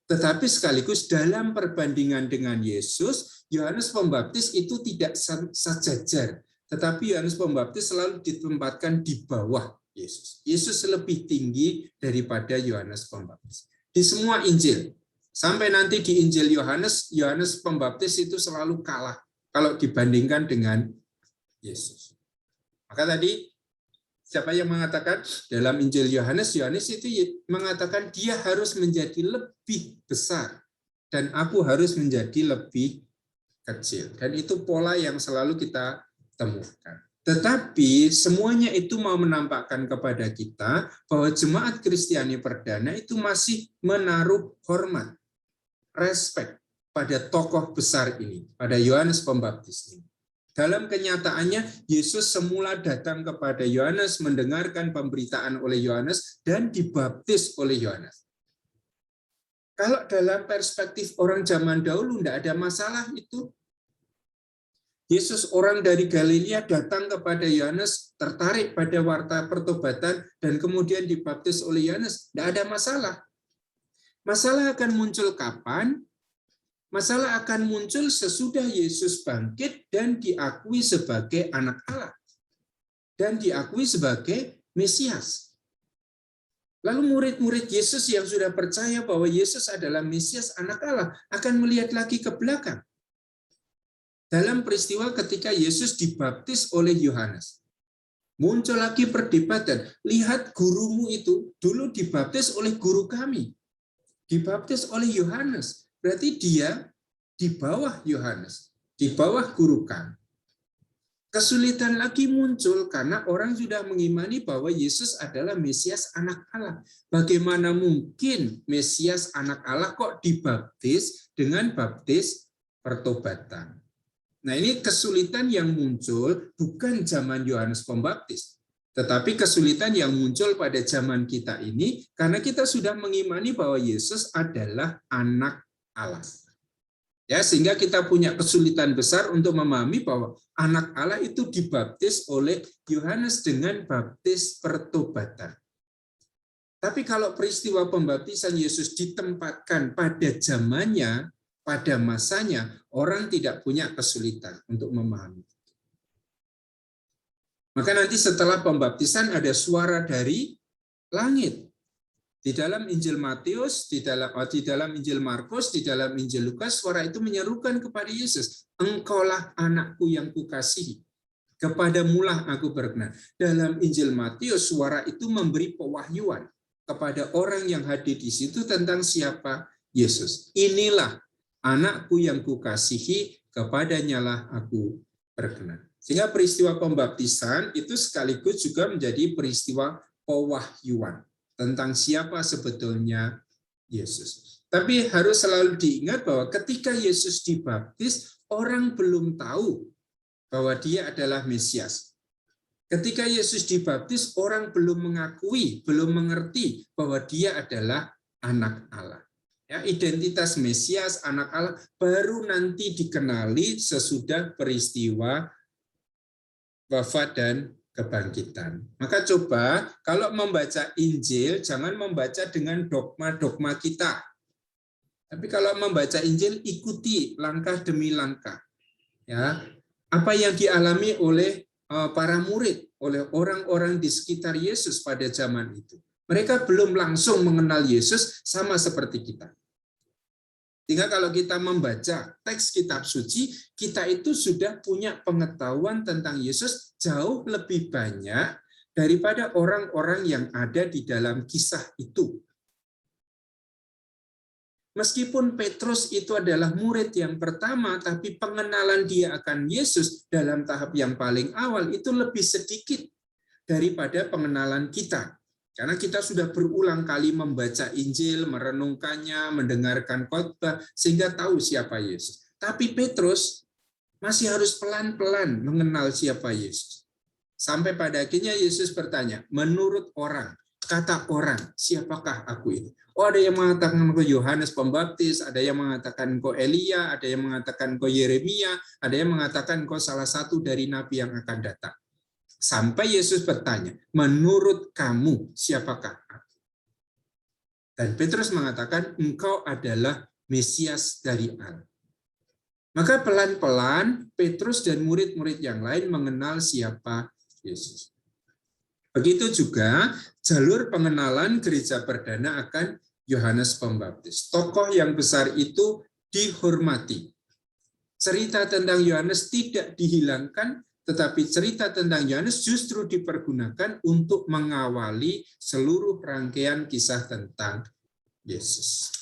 Tetapi sekaligus dalam perbandingan dengan Yesus, Yohanes Pembaptis itu tidak sejajar. Tetapi Yohanes Pembaptis selalu ditempatkan di bawah Yesus. Yesus lebih tinggi daripada Yohanes Pembaptis. Di semua Injil, sampai nanti di Injil Yohanes, Yohanes Pembaptis itu selalu kalah kalau dibandingkan dengan Yesus. Maka tadi siapa yang mengatakan dalam Injil Yohanes, Yohanes itu mengatakan dia harus menjadi lebih besar dan aku harus menjadi lebih kecil. Dan itu pola yang selalu kita temukan. Tetapi semuanya itu mau menampakkan kepada kita bahwa jemaat Kristiani perdana itu masih menaruh hormat, respek pada tokoh besar ini, pada Yohanes Pembaptis ini. Dalam kenyataannya, Yesus semula datang kepada Yohanes, mendengarkan pemberitaan oleh Yohanes, dan dibaptis oleh Yohanes. Kalau dalam perspektif orang zaman dahulu, tidak ada masalah itu. Yesus orang dari Galilea datang kepada Yohanes, tertarik pada warta pertobatan, dan kemudian dibaptis oleh Yohanes. Tidak ada masalah. Masalah akan muncul kapan? Masalah akan muncul sesudah Yesus bangkit dan diakui sebagai anak Allah. Dan diakui sebagai Mesias. Lalu murid-murid Yesus yang sudah percaya bahwa Yesus adalah Mesias anak Allah akan melihat lagi ke belakang. Dalam peristiwa ketika Yesus dibaptis oleh Yohanes. Muncul lagi perdebatan. Lihat gurumu itu dulu dibaptis oleh guru kami. Dibaptis oleh Yohanes. Berarti dia di bawah Yohanes, di bawah guru kami. Kesulitan lagi muncul karena orang sudah mengimani bahwa Yesus adalah Mesias anak Allah. Bagaimana mungkin Mesias anak Allah kok dibaptis dengan baptis pertobatan? Nah, ini kesulitan yang muncul bukan zaman Yohanes Pembaptis, tetapi kesulitan yang muncul pada zaman kita ini karena kita sudah mengimani bahwa Yesus adalah anak Allah. Ya, sehingga kita punya kesulitan besar untuk memahami bahwa anak Allah itu dibaptis oleh Yohanes dengan baptis pertobatan. Tapi kalau peristiwa pembaptisan Yesus ditempatkan pada zamannya, pada masanya, orang tidak punya kesulitan untuk memahami. Maka nanti setelah pembaptisan ada suara dari langit. Di dalam Injil Matius, di dalam Injil Markus, di dalam Injil Lukas, suara itu menyerukan kepada Yesus, Engkaulah anakku yang kukasihi, kepadamulah aku berkenan. Dalam Injil Matius, suara itu memberi pewahyuan kepada orang yang hadir di situ tentang siapa Yesus. Inilah anakku yang kukasihi, kepadanyalah aku berkenan. Sehingga peristiwa pembaptisan itu sekaligus juga menjadi peristiwa pewahyuan tentang siapa sebetulnya Yesus. Tapi harus selalu diingat bahwa ketika Yesus dibaptis, orang belum tahu bahwa dia adalah Mesias. Ketika Yesus dibaptis, orang belum mengakui, belum mengerti bahwa dia adalah anak Allah. Ya, identitas Mesias, anak Allah, baru nanti dikenali sesudah peristiwa wafat dan kebangkitan. Maka coba kalau membaca Injil jangan membaca dengan dogma-dogma kita. Tapi kalau membaca Injil ikuti langkah demi langkah. Ya, apa yang dialami oleh para murid, oleh orang-orang di sekitar Yesus pada zaman itu. Mereka belum langsung mengenal Yesus sama seperti kita. Sehingga kalau kita membaca teks kitab suci, kita itu sudah punya pengetahuan tentang Yesus jauh lebih banyak daripada orang-orang yang ada di dalam kisah itu. Meskipun Petrus itu adalah murid yang pertama, tapi pengenalan dia akan Yesus dalam tahap yang paling awal itu lebih sedikit. daripada pengenalan kita. Karena kita sudah berulang kali membaca Injil, merenungkannya, mendengarkan khotbah, sehingga tahu siapa Yesus. Tapi Petrus masih harus pelan-pelan mengenal siapa Yesus. Sampai pada akhirnya Yesus bertanya, menurut orang, kata orang, siapakah aku ini? Oh, ada yang mengatakan kau Yohanes Pembaptis, ada yang mengatakan kau Elia, ada yang mengatakan kau Yeremia, ada yang mengatakan kau salah satu dari nabi yang akan datang. Sampai Yesus bertanya, menurut kamu siapakah aku? Dan Petrus mengatakan, engkau adalah Mesias dari Allah. Maka pelan-pelan Petrus dan murid-murid yang lain mengenal siapa Yesus. Begitu juga jalur pengenalan gereja perdana akan Yohanes Pembaptis. Tokoh yang besar itu dihormati. Cerita tentang Yohanes tidak dihilangkan, tetapi cerita tentang Yohanes justru dipergunakan untuk mengawali seluruh rangkaian kisah tentang Yesus.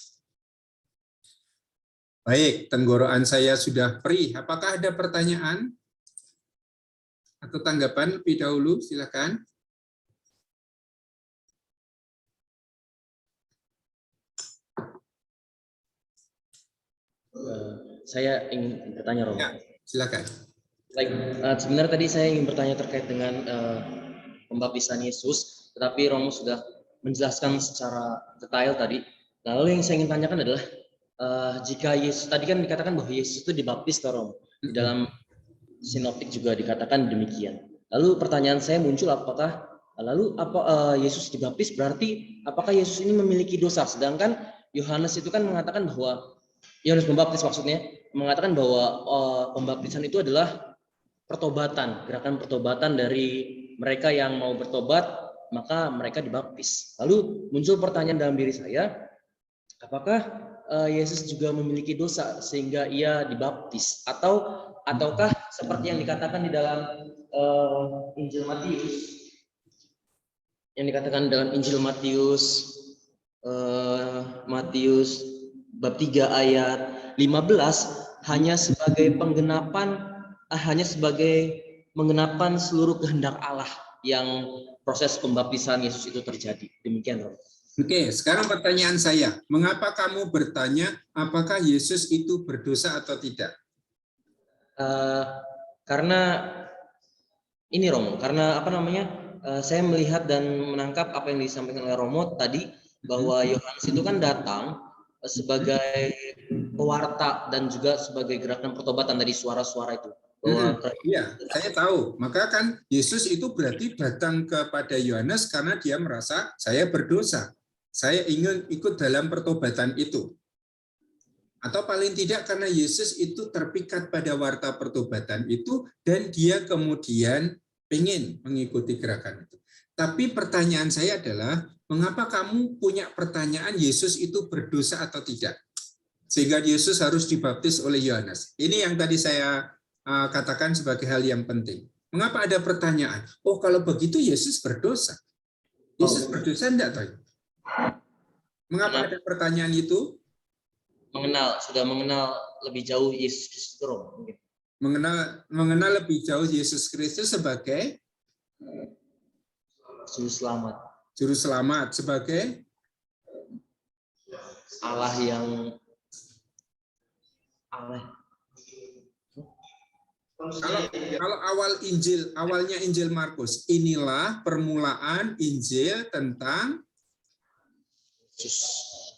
Baik, tenggorokan saya sudah perih. Apakah ada pertanyaan atau tanggapan lebih dahulu? Silakan. Saya ingin bertanya, Romo. Ya, silakan. Baik, sebenarnya tadi saya ingin bertanya terkait dengan pembaptisan Yesus, tetapi Romo sudah menjelaskan secara detail tadi. Lalu yang saya ingin tanyakan adalah jika Yesus tadi kan dikatakan bahwa Yesus itu dibaptis, Romo. Di dalam sinoptik juga dikatakan demikian. Lalu pertanyaan saya muncul, apakah Yesus dibaptis berarti apakah Yesus ini memiliki dosa? Sedangkan Yohanes itu kan mengatakan bahwa Yohanes Pembaptis maksudnya mengatakan bahwa pembaptisan itu adalah pertobatan, gerakan pertobatan dari mereka yang mau bertobat, maka mereka dibaptis. Lalu muncul pertanyaan dalam diri saya, apakah Yesus juga memiliki dosa sehingga ia dibaptis? Ataukah seperti yang dikatakan di dalam Injil Matius, yang dikatakan dalam Injil Matius bab 3 ayat 15, hanya sebagai menggenapan seluruh kehendak Allah yang proses pembaptisan Yesus itu terjadi. Demikian, Romo. Oke, sekarang pertanyaan saya, mengapa kamu bertanya apakah Yesus itu berdosa atau tidak? Karena ini, Romo, karena saya melihat dan menangkap apa yang disampaikan oleh Romo tadi, bahwa Yohanes itu kan datang sebagai pewarta dan juga sebagai gerakan pertobatan dari suara-suara itu. Iya, saya tahu. Maka kan Yesus itu berarti datang kepada Yohanes karena dia merasa saya berdosa. Saya ingin ikut dalam pertobatan itu. Atau paling tidak karena Yesus itu terpikat pada warta pertobatan itu dan dia kemudian ingin mengikuti gerakan itu. Tapi pertanyaan saya adalah, mengapa kamu punya pertanyaan Yesus itu berdosa atau tidak? Sehingga Yesus harus dibaptis oleh Yohanes. Ini yang tadi saya katakan sebagai hal yang penting. Mengapa ada pertanyaan? Oh, kalau begitu Yesus berdosa. Yesus berdosa enggak, Toy? Mengapa ada pertanyaan itu? Sudah mengenal lebih jauh Yesus Kristus, mungkin. Mengenal lebih jauh Yesus Kristus sebagai Juru Selamat. Juru Selamat sebagai Allah yang Kalau awalnya Injil Markus, inilah permulaan Injil tentang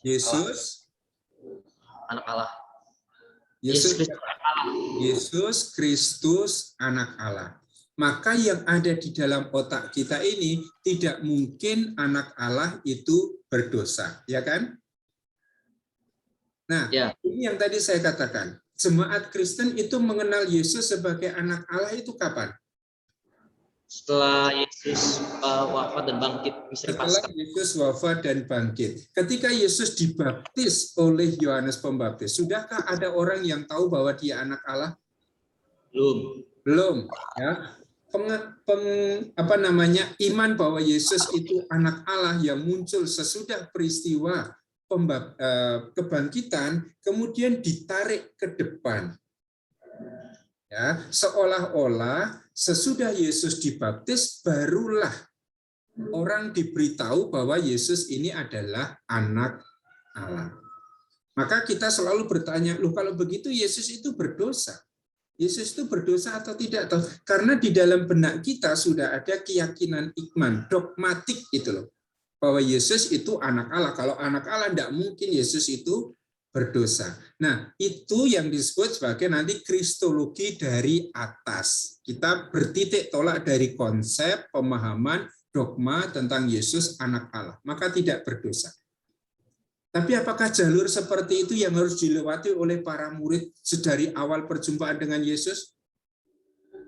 Yesus, anak Allah. Yesus Kristus, anak Allah. Maka yang ada di dalam otak kita ini tidak mungkin anak Allah itu berdosa, ya kan? Nah, ini yang tadi saya katakan. Jemaat Kristen itu mengenal Yesus sebagai anak Allah itu kapan? Setelah Yesus wafat dan bangkit. Setelah Yesus wafat dan bangkit. Ketika Yesus dibaptis oleh Yohanes Pembaptis, sudahkah ada orang yang tahu bahwa dia anak Allah? Belum. Ya. Iman bahwa Yesus itu anak Allah yang muncul sesudah peristiwa kebangkitan kemudian ditarik ke depan, ya, seolah-olah sesudah Yesus dibaptis, barulah orang diberitahu bahwa Yesus ini adalah anak Allah. Maka kita selalu bertanya, loh kalau begitu Yesus itu berdosa? Yesus itu berdosa atau tidak? Karena di dalam benak kita sudah ada keyakinan iman, dogmatik itu loh. Bahwa Yesus itu anak Allah. Kalau anak Allah tidak mungkin Yesus itu berdosa. Nah, itu yang disebut sebagai nanti kristologi dari atas. Kita bertitik tolak dari konsep, pemahaman, dogma tentang Yesus anak Allah. Maka tidak berdosa. Tapi apakah jalur seperti itu yang harus dilewati oleh para murid sedari awal perjumpaan dengan Yesus?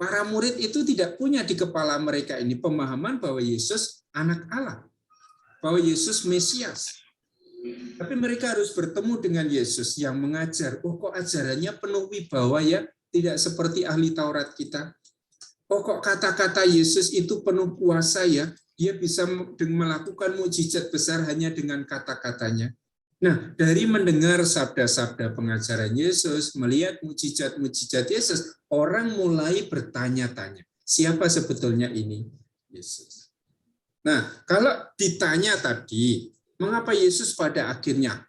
Para murid itu tidak punya di kepala mereka ini pemahaman bahwa Yesus anak Allah. Bahwa Yesus Mesias. Tapi mereka harus bertemu dengan Yesus yang mengajar. Oh, kok ajarannya penuh wibawa ya? Tidak seperti ahli Taurat kita. Oh, kok kata-kata Yesus itu penuh kuasa ya? Dia bisa melakukan mukjizat besar hanya dengan kata-katanya. Nah, dari mendengar sabda-sabda pengajaran Yesus, melihat mukjizat-mukjizat Yesus, orang mulai bertanya-tanya, siapa sebetulnya ini Yesus? Nah, kalau ditanya tadi, mengapa Yesus pada akhirnya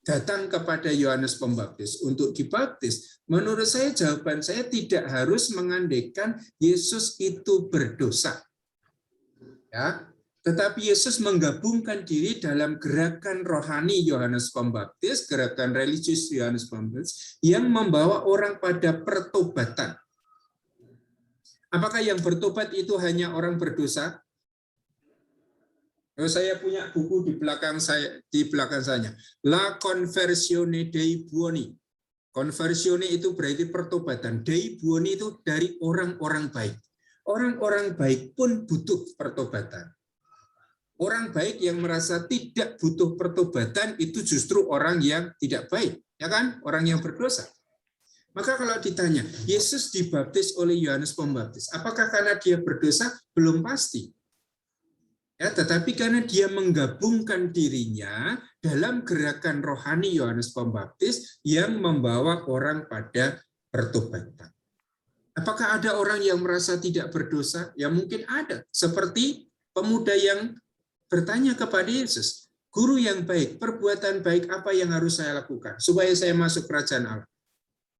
datang kepada Yohanes Pembaptis untuk dibaptis? Menurut saya jawaban saya tidak harus mengandaikan Yesus itu berdosa. Ya, tetapi Yesus menggabungkan diri dalam gerakan rohani Yohanes Pembaptis, gerakan religius Yohanes Pembaptis yang membawa orang pada pertobatan. Apakah yang bertobat itu hanya orang berdosa? Saya punya buku di belakang saya, La Conversione dei Buoni. Conversione itu berarti pertobatan. Dei Buoni itu dari orang-orang baik. Orang-orang baik pun butuh pertobatan. Orang baik yang merasa tidak butuh pertobatan itu justru orang yang tidak baik, ya kan? Orang yang berdosa. Maka kalau ditanya, Yesus dibaptis oleh Yohanes Pembaptis, apakah karena dia berdosa? Belum pasti. Ya, tetapi karena dia menggabungkan dirinya dalam gerakan rohani Yohanes Pembaptis yang membawa orang pada pertobatan. Apakah ada orang yang merasa tidak berdosa? Ya mungkin ada. Seperti pemuda yang bertanya kepada Yesus, guru yang baik, perbuatan baik apa yang harus saya lakukan supaya saya masuk kerajaan Allah?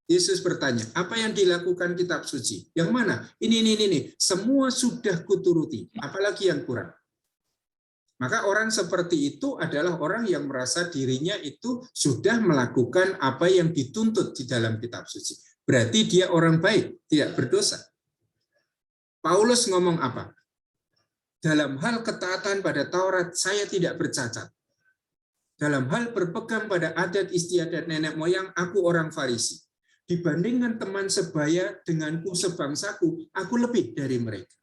Yesus bertanya, apa yang dilakukan kitab suci? Yang mana? Ini. Semua sudah kuturuti, apalagi yang kurang? Maka orang seperti itu adalah orang yang merasa dirinya itu sudah melakukan apa yang dituntut di dalam kitab suci. Berarti dia orang baik, tidak berdosa. Paulus ngomong apa? Dalam hal ketaatan pada Taurat, saya tidak bercacat. Dalam hal berpegang pada adat istiadat nenek moyang, aku orang Farisi. Dibandingkan teman sebaya denganku sebangsaku, aku lebih dari mereka.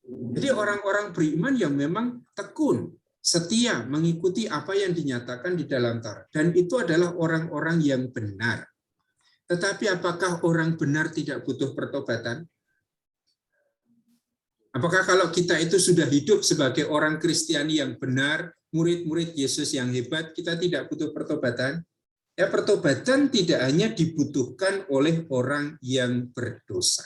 Jadi orang-orang beriman yang memang tekun, setia mengikuti apa yang dinyatakan di dalam Taurat. Dan itu adalah orang-orang yang benar. Tetapi apakah orang benar tidak butuh pertobatan? Apakah kalau kita itu sudah hidup sebagai orang Kristiani yang benar, murid-murid Yesus yang hebat, kita tidak butuh pertobatan? Ya, pertobatan tidak hanya dibutuhkan oleh orang yang berdosa.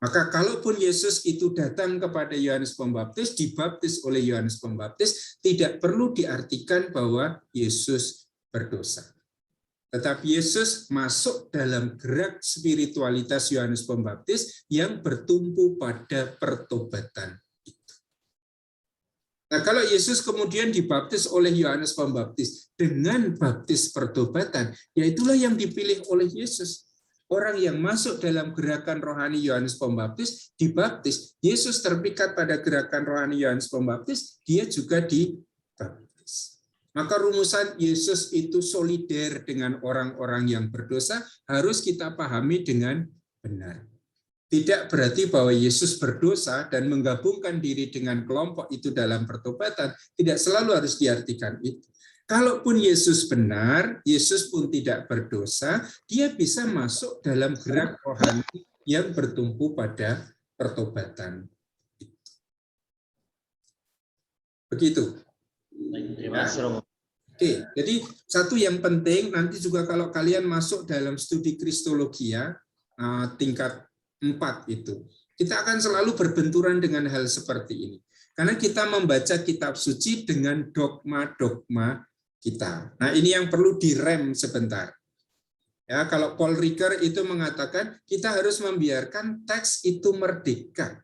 Maka kalaupun Yesus itu datang kepada Yohanes Pembaptis, dibaptis oleh Yohanes Pembaptis, tidak perlu diartikan bahwa Yesus berdosa. Tetapi Yesus masuk dalam gerak spiritualitas Yohanes Pembaptis yang bertumpu pada pertobatan itu. Nah, kalau Yesus kemudian dibaptis oleh Yohanes Pembaptis dengan baptis pertobatan, ya itulah yang dipilih oleh Yesus. Orang yang masuk dalam gerakan rohani Yohanes Pembaptis dibaptis. Yesus terpikat pada gerakan rohani Yohanes Pembaptis, dia juga dibaptis. Maka rumusan Yesus itu solider dengan orang-orang yang berdosa harus kita pahami dengan benar. Tidak berarti bahwa Yesus berdosa dan menggabungkan diri dengan kelompok itu dalam pertobatan, tidak selalu harus diartikan itu. Kalaupun Yesus benar, Yesus pun tidak berdosa, dia bisa masuk dalam gerak rohani yang bertumpu pada pertobatan. Begitu. Terima kasih, Romo. Oke, jadi satu yang penting, nanti juga kalau kalian masuk dalam studi Kristologia, tingkat 4 itu, Kita akan selalu berbenturan dengan hal seperti ini. Karena kita membaca kitab suci dengan dogma-dogma kita. Nah, ini yang perlu direm sebentar. Ya, kalau Paul Ricoeur itu mengatakan kita harus membiarkan teks itu merdeka.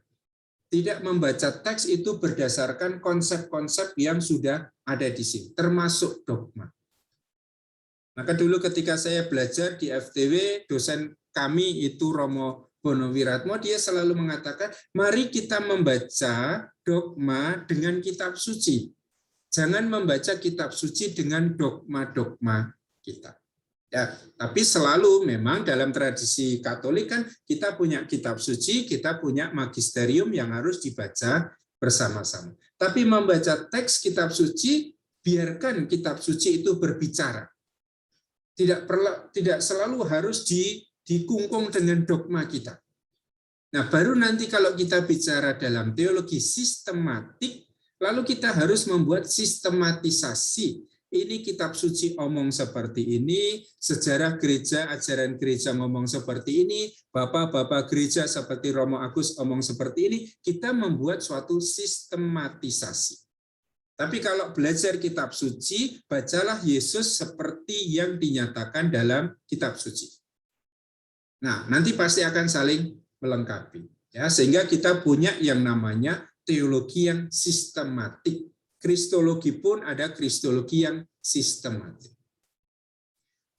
Tidak membaca teks itu berdasarkan konsep-konsep yang sudah ada di sini, termasuk dogma. Maka dulu ketika saya belajar di FTW, dosen kami itu Romo Bonowiratmo, dia selalu mengatakan, mari kita membaca dogma dengan kitab suci. Jangan membaca kitab suci dengan dogma-dogma kita. Ya, tapi selalu memang dalam tradisi Katolik kan kita punya kitab suci, kita punya magisterium yang harus dibaca bersama-sama. Tapi membaca teks kitab suci, biarkan kitab suci itu berbicara. Tidak selalu harus dikungkung dengan dogma kita. Nah, baru nanti kalau kita bicara dalam teologi sistematik, lalu kita harus membuat sistematisasi. Ini kitab suci omong seperti ini, sejarah gereja, ajaran gereja ngomong seperti ini, bapak-bapak gereja seperti Romo Agus omong seperti ini, kita membuat suatu sistematisasi. Tapi kalau belajar kitab suci, bacalah Yesus seperti yang dinyatakan dalam kitab suci. Nah, nanti pasti akan saling melengkapi. Ya, sehingga kita punya yang namanya teologi yang sistematik. Kristologi pun ada kristologi yang sistematik.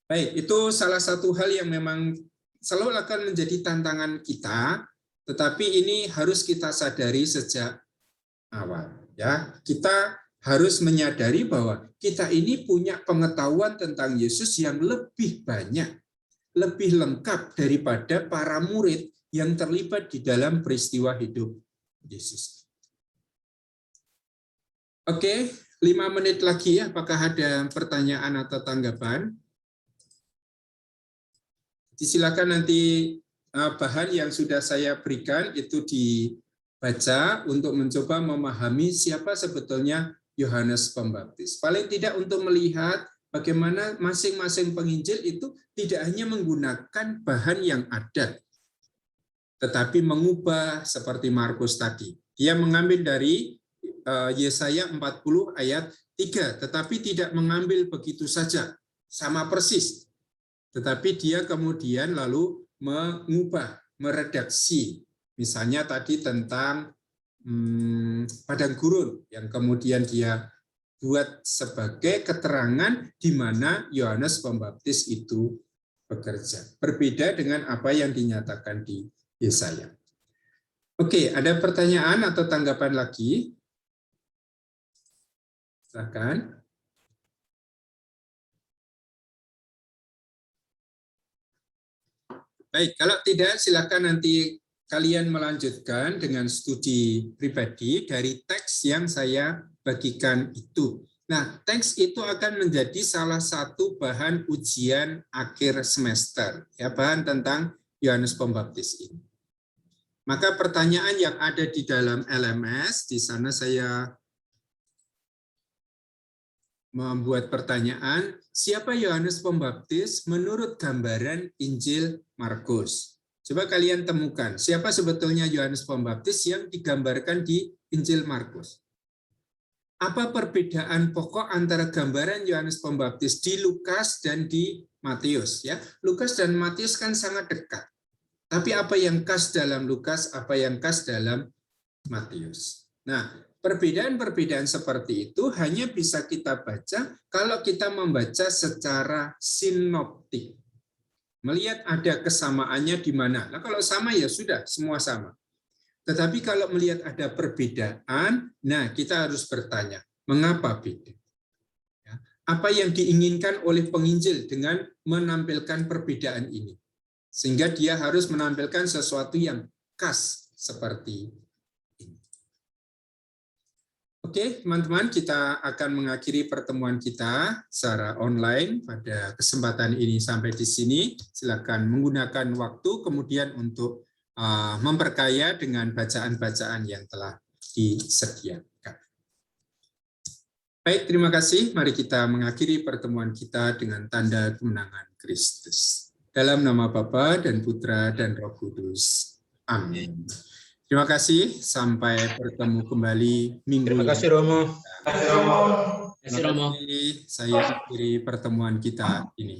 Baik, itu salah satu hal yang memang selalu akan menjadi tantangan kita, tetapi ini harus kita sadari sejak awal. Ya, kita harus menyadari bahwa kita ini punya pengetahuan tentang Yesus yang lebih banyak, lebih lengkap daripada para murid yang terlibat di dalam peristiwa hidup Yesus. Oke, 5 menit lagi ya. Apakah ada pertanyaan atau tanggapan? Silakan nanti bahan yang sudah saya berikan itu dibaca untuk mencoba memahami siapa sebetulnya Yohanes Pembaptis. Paling tidak untuk melihat bagaimana masing-masing penginjil itu tidak hanya menggunakan bahan yang ada, tetapi mengubah seperti Markus tadi. Dia mengambil dari Yesaya 40 ayat 3, tetapi tidak mengambil begitu saja, sama persis. Tetapi dia kemudian lalu mengubah, meredaksi. Misalnya tadi tentang padang gurun, yang kemudian dia buat sebagai keterangan di mana Yohanes Pembaptis itu bekerja. Berbeda dengan apa yang dinyatakan di Yesaya. Oke, ada pertanyaan atau tanggapan lagi? Silakan. Baik, kalau tidak silakan nanti kalian melanjutkan dengan studi pribadi dari teks yang saya bagikan itu. Nah, teks itu akan menjadi salah satu bahan ujian akhir semester, ya, bahan tentang Yohanes Pembaptis ini. Maka pertanyaan yang ada di dalam LMS, di sana saya membuat pertanyaan, siapa Yohanes Pembaptis menurut gambaran Injil Markus? Coba kalian temukan, siapa sebetulnya Yohanes Pembaptis yang digambarkan di Injil Markus? Apa perbedaan pokok antara gambaran Yohanes Pembaptis di Lukas dan di Matius? Ya, Lukas dan Matius kan sangat dekat. Tapi apa yang khas dalam Lukas, apa yang khas dalam Matius? Nah, perbedaan-perbedaan seperti itu hanya bisa kita baca kalau kita membaca secara sinoptik. Melihat ada kesamaannya di mana. Nah, kalau sama ya sudah, semua sama. Tetapi kalau melihat ada perbedaan, nah kita harus bertanya, mengapa beda? Apa yang diinginkan oleh penginjil dengan menampilkan perbedaan ini? Sehingga dia harus menampilkan sesuatu yang khas seperti ini. Oke, teman-teman, kita akan mengakhiri pertemuan kita secara online pada kesempatan ini sampai di sini. Silakan menggunakan waktu kemudian untuk memperkaya dengan bacaan-bacaan yang telah disediakan. Baik, terima kasih. Mari kita mengakhiri pertemuan kita dengan tanda kemenangan Kristus. Dalam nama Bapa dan Putra dan Roh Kudus. Amin. Terima kasih. Sampai bertemu kembali minggu. Terima kasih Romo. Terima kasih Romo. Saya akhiri pertemuan kita ini.